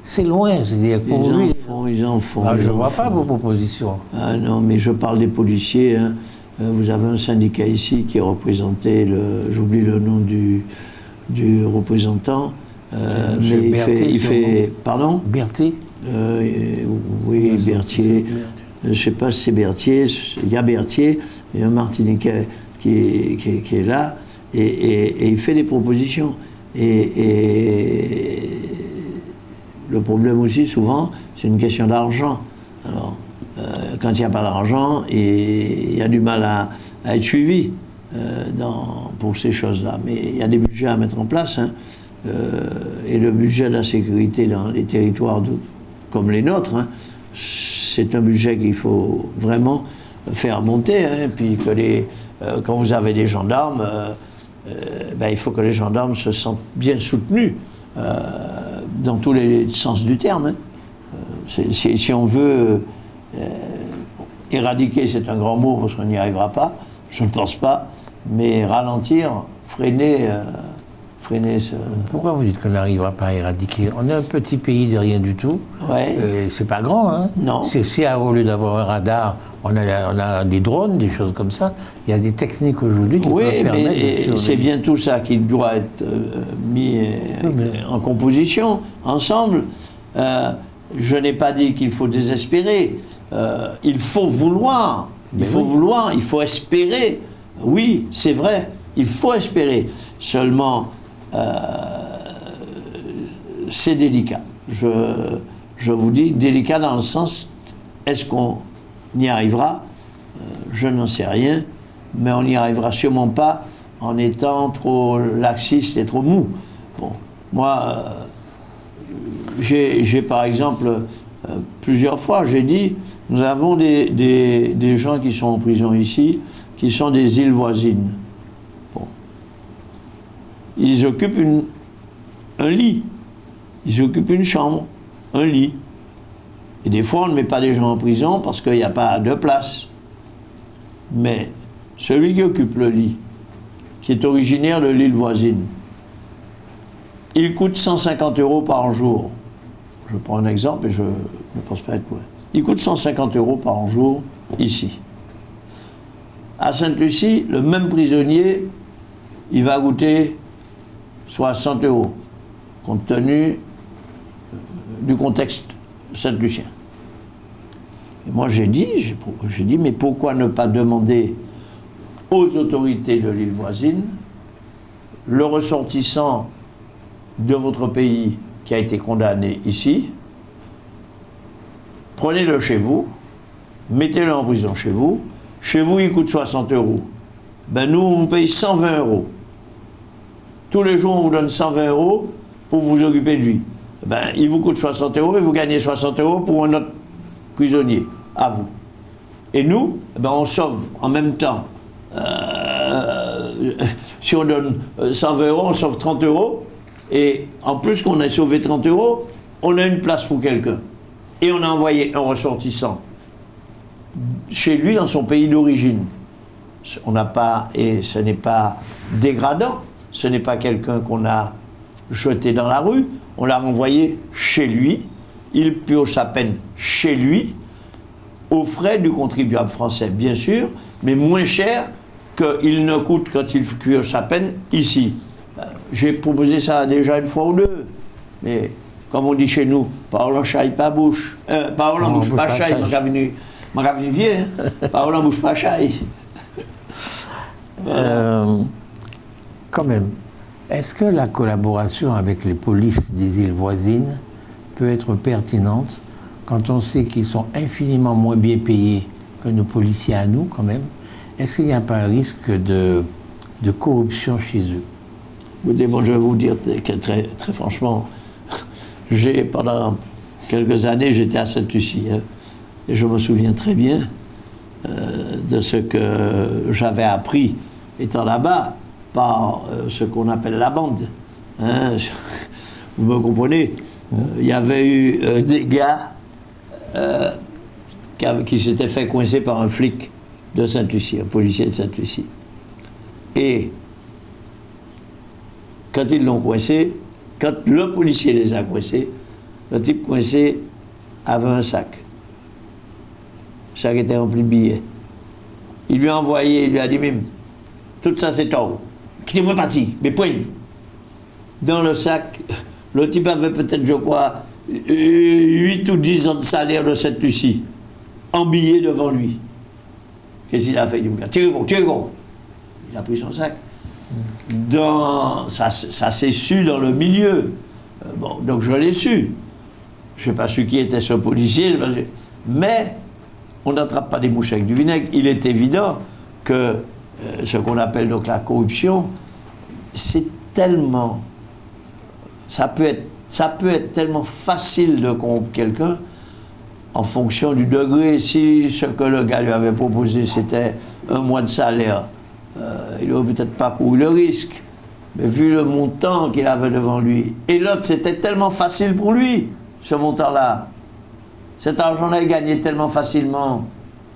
c'est loin. C'est-à-dire pour lui, ils en font. Je ne vois pas vos propositions. Ah non, mais je parle des policiers. Hein. Vous avez un syndicat ici qui est représenté, j'oublie le nom du représentant, mais Berthier, il fait pardon? Berthier? Oui, Berthier. Je ne sais pas si c'est Berthier. Il y a Berthier, il y a un Martiniquais qui est là, et il fait des propositions. Et le problème aussi, souvent, c'est une question d'argent. Alors, quand il n'y a pas d'argent, il y a du mal à être suivi pour ces choses-là. Mais il y a des budgets à mettre en place. Hein, et le budget de la sécurité dans les territoires comme les nôtres, hein, c'est un budget qu'il faut vraiment faire monter. Hein, puis que quand vous avez des gendarmes, il faut que les gendarmes se sentent bien soutenus dans tous les sens du terme. Hein. Si on veut éradiquer, c'est un grand mot parce qu'on n'y arrivera pas, je ne pense pas, mais ralentir, freiner ce... Pourquoi vous dites qu'on n'arrivera pas à éradiquer? On est un petit pays de rien du tout. Ouais. C'est pas grand, hein? Non. Si au lieu d'avoir un radar, on a des drones, des choses comme ça, il y a des techniques aujourd'hui qui peuvent permettre... Oui, mais c'est bien tout ça qui doit être mis en composition, ensemble. Je n'ai pas dit qu'il faut désespérer. Il faut vouloir. Il faut vouloir, il faut espérer. Oui, c'est vrai, il faut espérer. Seulement... c'est délicat. Je vous dis délicat dans le sens, est-ce qu'on y arrivera? Je n'en sais rien, mais on n'y arrivera sûrement pas en étant trop laxiste et trop mou. Bon, moi, j'ai par exemple, plusieurs fois, j'ai dit, nous avons des gens qui sont en prison ici, qui sont des îles voisines. Ils occupent un lit, ils occupent une chambre, un lit. Et des fois, on ne met pas des gens en prison parce qu'il n'y a pas de place. Mais celui qui occupe le lit, qui est originaire de l'île voisine, il coûte 150 € par jour. Je prends un exemple et je ne pense pas être loin. Il coûte 150 € par jour ici. À Sainte-Lucie, le même prisonnier, il va coûter 60 €, compte tenu du contexte saint-lucien. Et moi j'ai dit, mais pourquoi ne pas demander aux autorités de l'île voisine, le ressortissant de votre pays qui a été condamné ici, prenez-le chez vous, mettez-le en prison chez vous il coûte 60 €. Ben nous, on vous paye 120 €. Tous les jours, on vous donne 120 € pour vous occuper de lui. Ben, il vous coûte 60 € et vous gagnez 60 € pour un autre prisonnier, à vous. Et nous, ben, on sauve en même temps. Si on donne 120 €, on sauve 30 €. Et en plus qu'on ait sauvé 30 €, on a une place pour quelqu'un. Et on a envoyé un ressortissant chez lui, dans son pays d'origine. On n'a pas, et ce n'est pas dégradant, ce n'est pas quelqu'un qu'on a jeté dans la rue, on l'a renvoyé chez lui, il purge sa peine chez lui, aux frais du contribuable français, bien sûr, mais moins cher qu'il ne coûte quand il purge sa peine ici. J'ai proposé ça déjà une fois ou deux, mais comme on dit chez nous, parole en chaille, pas bouche. Parole en bouche, pas chaille, mon gars venu vieux, parole en bouche, pas chaille. Quand même, est-ce que la collaboration avec les polices des îles voisines peut être pertinente quand on sait qu'ils sont infiniment moins bien payés que nos policiers à nous, quand même? Est-ce qu'il n'y a pas un risque de corruption chez eux? Écoutez, bon, je vais vous dire que très franchement, pendant quelques années, j'étais à Sainte-Lucie, hein, et je me souviens très bien de ce que j'avais appris étant là-bas par ce qu'on appelle la bande. Hein, vous me comprenez? Il y avait eu des gars qui s'étaient fait coincer par un flic de Sainte-Lucie, un policier de Sainte-Lucie. Et quand ils l'ont coincé, quand le policier les a coincés, le type coincé avait un sac. Le sac était rempli de billets. Il lui a envoyé, il lui a dit, même, tout ça c'est tort. Quittez-moi parti, mais poigne. Dans le sac, le type avait peut-être, je crois, 8 ou 10 ans de salaire de Sainte-Lucie, en billets devant lui. Qu'est-ce qu'il a fait? Il dit, tirez gros. Il a pris son sac. Ça s'est su dans le milieu. Bon, donc je l'ai su. Je n'ai pas su qui était ce policier, mais on n'attrape pas des mouches avec du vinaigre. Il est évident que ce qu'on appelle donc la corruption, c'est tellement... Ça peut être tellement facile de corrompre quelqu'un en fonction du degré. Si ce que le gars lui avait proposé, c'était 1 mois de salaire, il n'aurait peut-être pas couru le risque. Mais vu le montant qu'il avait devant lui, et l'autre, c'était tellement facile pour lui, ce montant-là. Cet argent-là, il gagnait tellement facilement.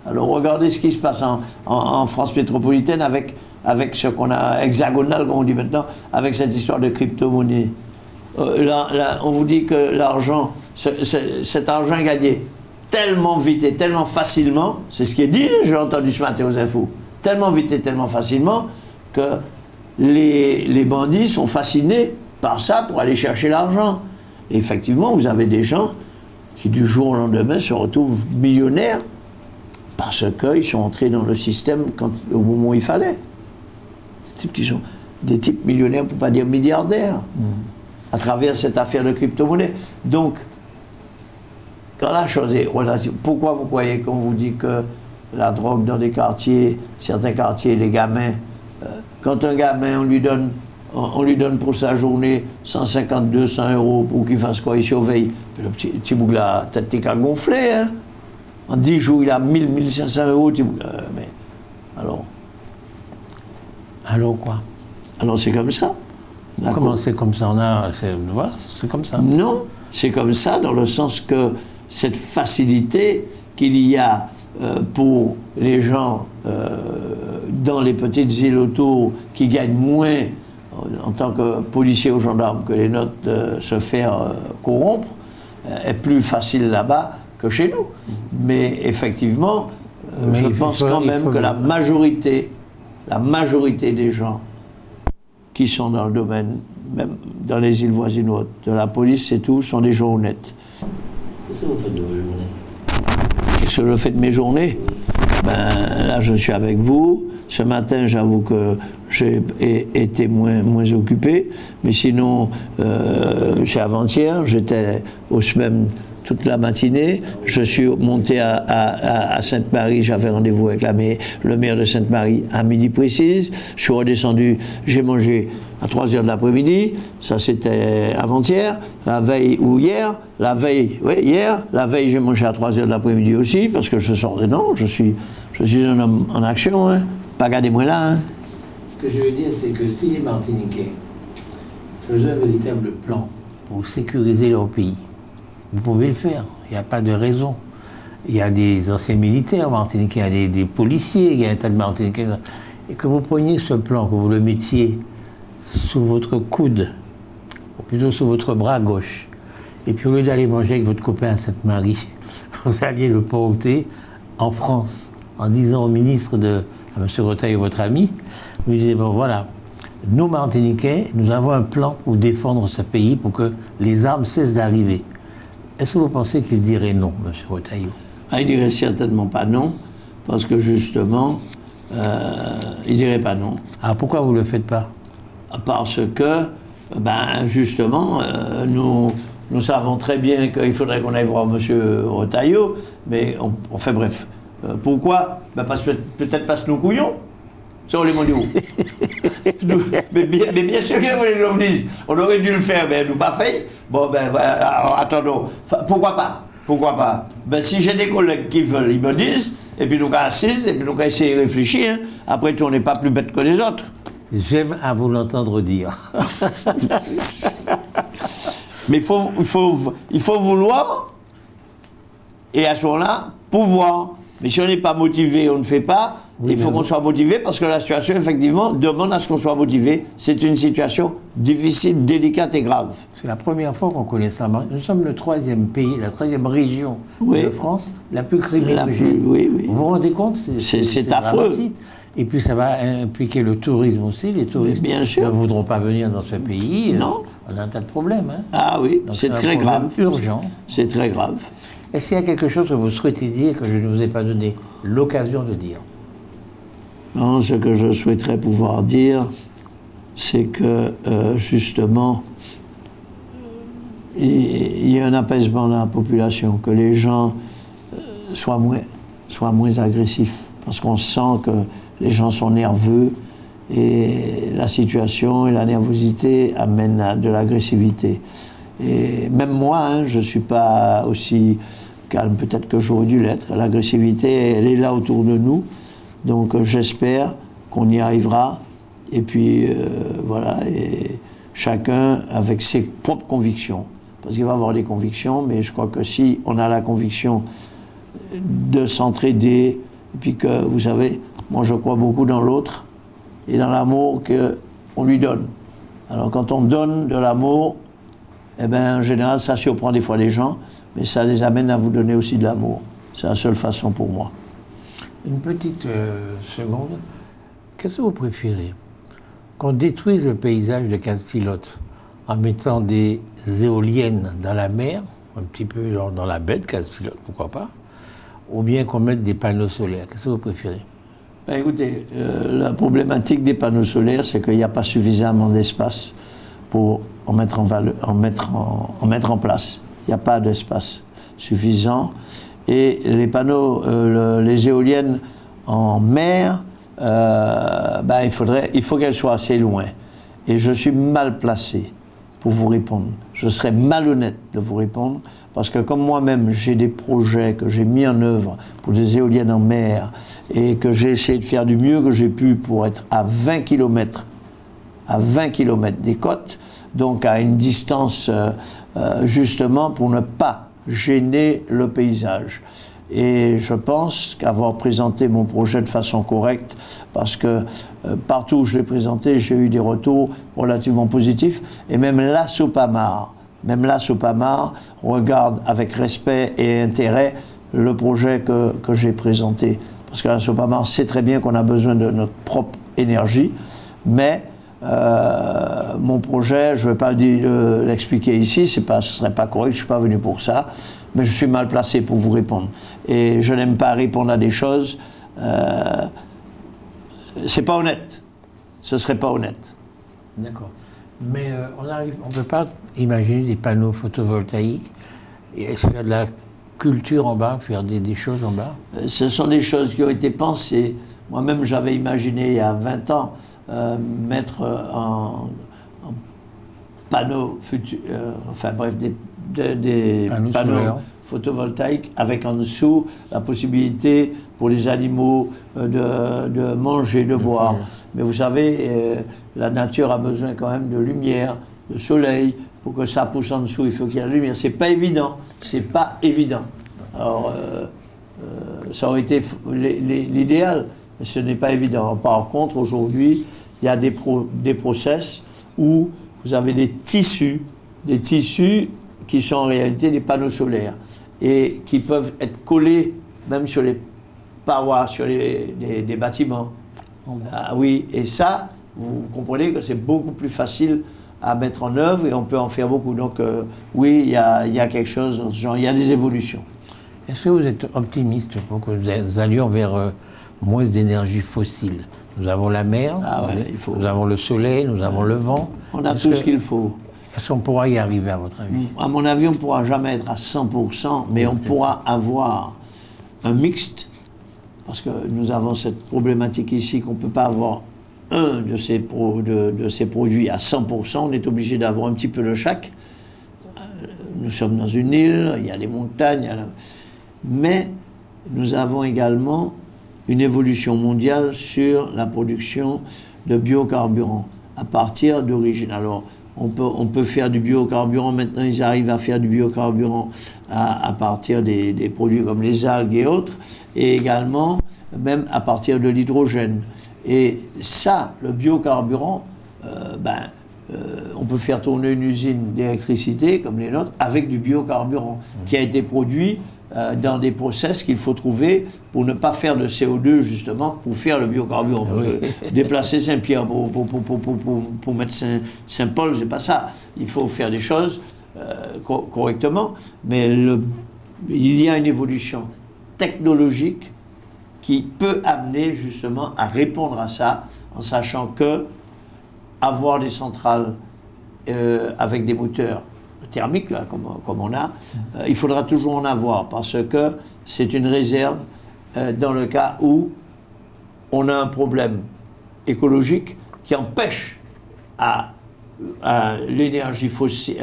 Alors regardez ce qui se passe en France métropolitaine avec ce qu'on a, hexagonal, comme on dit maintenant, avec cette histoire de crypto-monnaie. On vous dit que l'argent, cet argent est gagné tellement vite et tellement facilement, c'est ce qui est dit, je l'ai entendu ce matin aux infos, tellement vite et tellement facilement que les bandits sont fascinés par ça pour aller chercher l'argent. Et effectivement, vous avez des gens qui du jour au lendemain se retrouvent millionnaires parce qu'ils sont entrés dans le système au moment où il fallait. Des types qui sont des types millionnaires, pour ne pas dire milliardaires, à travers cette affaire de crypto-monnaie. Donc, quand la chose est relative, pourquoi vous croyez qu'on vous dit que la drogue dans des quartiers, certains quartiers, les gamins, quand un gamin, on lui donne pour sa journée 150, 200 € pour qu'il fasse quoi? Il surveille. Le petit bout de la tête est gonflé, hein? En 10 jours, il a 1000, 1500 €. Mais alors? Alors quoi? Alors c'est comme ça. Comment c'est comme ça? Voilà, c'est comme ça. Non, c'est comme ça dans le sens que cette facilité qu'il y a pour les gens dans les petites îles autour qui gagnent moins, en tant que policier ou gendarme, que les notes de se faire corrompre est plus facile là-bas que chez nous. Mais effectivement, je pense quand même que la majorité des gens qui sont dans le domaine, même dans les îles voisinotes, de la police et tout, sont des gens honnêtes. Qu'est-ce que vous faites de vos journées? Qu'est-ce que je fais de mes journées? Ben, là, je suis avec vous. Ce matin, j'avoue que j'ai été moins occupé. Mais sinon, c'est avant-hier, j'étais au SMEM toute la matinée. Je suis monté à Sainte-Marie, j'avais rendez-vous avec le maire de Sainte-Marie à midi précise. Je suis redescendu, j'ai mangé à 3h de l'après-midi, ça c'était avant-hier, la veille ou hier, la veille, oui, hier, la veille j'ai mangé à 3h de l'après-midi aussi, parce que je sortais, non, je suis un homme en action, hein. Pas gardez-moi là. Hein. Ce que je veux dire, c'est que si les Martiniquais faisaient un véritable plan pour sécuriser leur pays, vous pouvez le faire, il n'y a pas de raison. Il y a des anciens militaires martiniquais, il y a des policiers, il y a un tas de Martiniquais. Et que vous preniez ce plan, que vous le mettiez sous votre coude, ou plutôt sous votre bras gauche, et puis au lieu d'aller manger avec votre copain à Sainte-Marie, vous alliez le porter en France, en disant au ministre à M. Retailleau, votre ami, vous lui disiez, bon voilà, nous Martiniquais, nous avons un plan pour défendre ce pays, pour que les armes cessent d'arriver. Est-ce que vous pensez qu'il dirait non, M. Retailleau? Il dirait certainement pas non, parce que justement, il dirait pas non. Ah, pourquoi vous ne le faites pas? Parce que, ben justement, nous savons très bien qu'il faudrait qu'on aille voir M. Retailleau, mais on fait bref. Pourquoi? Ben parce que peut-être parce que nous couillons. Ça, on les dit où? mais bien sûr que nous disent, on aurait dû le faire, mais nous pas fait. Bon, ben, alors, attendons. Pourquoi pas? Pourquoi pas? Ben, si j'ai des collègues qui veulent, ils me disent, et puis nous assisent, et puis nous essayer de réfléchir. Hein. Après tout, on n'est pas plus bête que les autres. J'aime à vous l'entendre dire. Mais il faut vouloir, et à ce moment-là, pouvoir. Mais si on n'est pas motivé, on ne fait pas. Oui, il faut qu'on soit motivé parce que la situation, effectivement, demande à ce qu'on soit motivé. C'est une situation difficile, délicate et grave. C'est la première fois qu'on connaît ça. Nous sommes le 3e pays, la 3e région de France, la plus criminogène. Oui. Vous vous rendez compte? C'est affreux. Dramatique. Et puis ça va impliquer le tourisme aussi. Les touristes ne voudront pas venir dans ce pays. Non. On a un tas de problèmes. Hein. Ah oui, c'est très grave. Urgent. C'est très grave. Est-ce qu'il y a quelque chose que vous souhaitez dire que je ne vous ai pas donné l'occasion de dire? Non, ce que je souhaiterais pouvoir dire, c'est que, justement, il y a un apaisement dans la population, que les gens soient moins agressifs, parce qu'on sent que les gens sont nerveux, et la situation et la nervosité amènent à de l'agressivité. Et même moi, hein, je ne suis pas aussi calme peut-être que j'aurais dû l'être. L'agressivité, elle est là autour de nous. Donc j'espère qu'on y arrivera. Et puis voilà, et chacun avec ses propres convictions. Parce qu'il va y avoir des convictions, mais je crois que si on a la conviction de s'entraider, et puis que, vous savez, moi je crois beaucoup dans l'autre et dans l'amour qu'on lui donne. Alors quand on donne de l'amour, eh bien, en général, ça surprend des fois les gens, mais ça les amène à vous donner aussi de l'amour. C'est la seule façon pour moi. Une petite seconde. Qu'est-ce que vous préférez? Qu'on détruise le paysage de Casse-Pilote en mettant des éoliennes dans la mer, un petit peu genre dans la baie de Casse-Pilote, pourquoi pas, ou bien qu'on mette des panneaux solaires? Qu'est-ce que vous préférez? Ben écoutez, la problématique des panneaux solaires, c'est qu'il n'y a pas suffisamment d'espace pour en mettre en place. Il n'y a pas d'espace suffisant. Et les panneaux, les éoliennes en mer, ben il faut qu'elles soient assez loin. Et je suis mal placé pour vous répondre. Je serais malhonnête de vous répondre, parce que comme moi-même, j'ai des projets que j'ai mis en œuvre pour des éoliennes en mer, et que j'ai essayé de faire du mieux que j'ai pu pour être à 20 km des côtes, donc à une distance justement pour ne pas gêner le paysage. Et je pense qu'avoir présenté mon projet de façon correcte, parce que partout où je l'ai présenté, j'ai eu des retours relativement positifs. Et même la Sopamar regarde avec respect et intérêt le projet que j'ai présenté. Parce que la Sopamar sait très bien qu'on a besoin de notre propre énergie, mais mon projet, je ne vais pas l'expliquer ici, ce ne serait pas correct, je ne suis pas venu pour ça, mais je suis mal placé pour vous répondre. Et je n'aime pas répondre à des choses, c'est pas honnête, ce serait pas honnête. D'accord. Mais on ne peut pas imaginer des panneaux photovoltaïques et faire de la culture en bas, faire des choses en bas. Ce sont des choses qui ont été pensées. Moi-même, j'avais imaginé il y a 20 ans mettre en panneaux futurs, enfin bref, des panneaux photovoltaïques avec en dessous la possibilité pour les animaux de manger, de boire. Mais vous savez, la nature a besoin quand même de lumière, de soleil. Pour que ça pousse en dessous, il faut qu'il y ait la lumière. C'est pas évident. C'est pas évident. Alors, ça aurait été l'idéal, mais ce n'est pas évident. Par contre, aujourd'hui, il y a des process où vous avez des tissus qui sont en réalité des panneaux solaires et qui peuvent être collés même sur les parois, sur des bâtiments. Ah, oui, et ça, vous comprenez que c'est beaucoup plus facile à mettre en œuvre et on peut en faire beaucoup. Donc oui, il y a quelque chose dans ce genre, il y a des évolutions. Est-ce que vous êtes optimiste pour que nous allions vers moins d'énergie fossile? Nous avons la mer, nous avons le soleil, nous avons le vent. On a tout ce qu'il faut. Est-ce qu'on pourra y arriver, à votre avis? À mon avis, on ne pourra jamais être à 100%, mais on pourra avoir un mixte, parce que nous avons cette problématique ici qu'on ne peut pas avoir un de ces produits à 100%, on est obligé d'avoir un petit peu de chaque. Nous sommes dans une île, il y a des montagnes, mais nous avons également une évolution mondiale sur la production de biocarburants à partir d'origine. Alors, on peut faire du biocarburant, maintenant ils arrivent à faire du biocarburant à partir des produits comme les algues et autres, et également même à partir de l'hydrogène. Et ça, le biocarburant, on peut faire tourner une usine d'électricité comme les nôtres avec du biocarburant qui a été produit dans des process qu'il faut trouver pour ne pas faire de CO2 justement pour faire le biocarburant. Oui. Déplacer Saint-Pierre pour mettre Saint-Paul, c'est pas ça. Il faut faire des choses correctement, mais il y a une évolution technologique qui peut amener justement à répondre à ça, en sachant que avoir des centrales avec des moteurs thermiques, là, comme on a, il faudra toujours en avoir, parce que c'est une réserve dans le cas où on a un problème écologique qui empêche à l'énergie fossile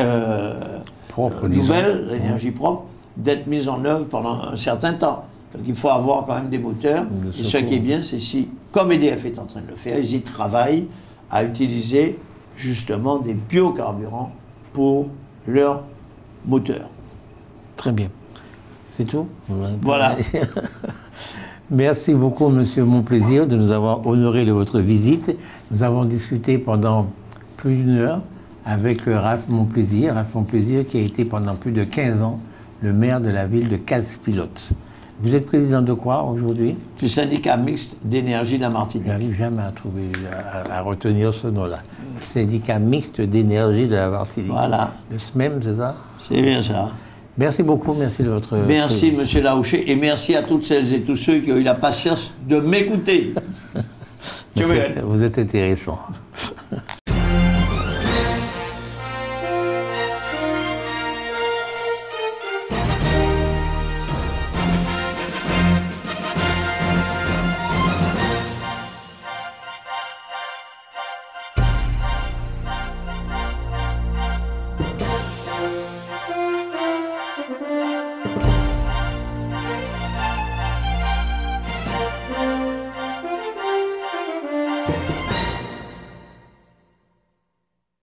nouvelle, l'énergie propre, d'être mise en œuvre pendant un certain temps. Donc il faut avoir quand même des moteurs. Et ce qui est bien, c'est si, comme EDF est en train de le faire, ils y travaillent à utiliser justement des biocarburants pour leurs moteurs. Très bien. C'est tout? Voilà. Merci beaucoup, Monsieur Monplaisir, de nous avoir honoré de votre visite. Nous avons discuté pendant plus d'une heure avec Raph Monplaisir. Raph Monplaisir qui a été pendant plus de 15 ans le maire de la ville de Casse-Pilote. Vous êtes président de quoi aujourd'hui? Du syndicat mixte d'énergie de la Martinique. Je n'arrive jamais à retenir ce nom-là. Syndicat mixte d'énergie de la Martinique. Voilà. Le SMEM, c'est ça? C'est bien ça. Merci beaucoup, merci de votre... Merci, Monsieur Laouché, et merci à toutes celles et tous ceux qui ont eu la patience de m'écouter. Vous êtes intéressant.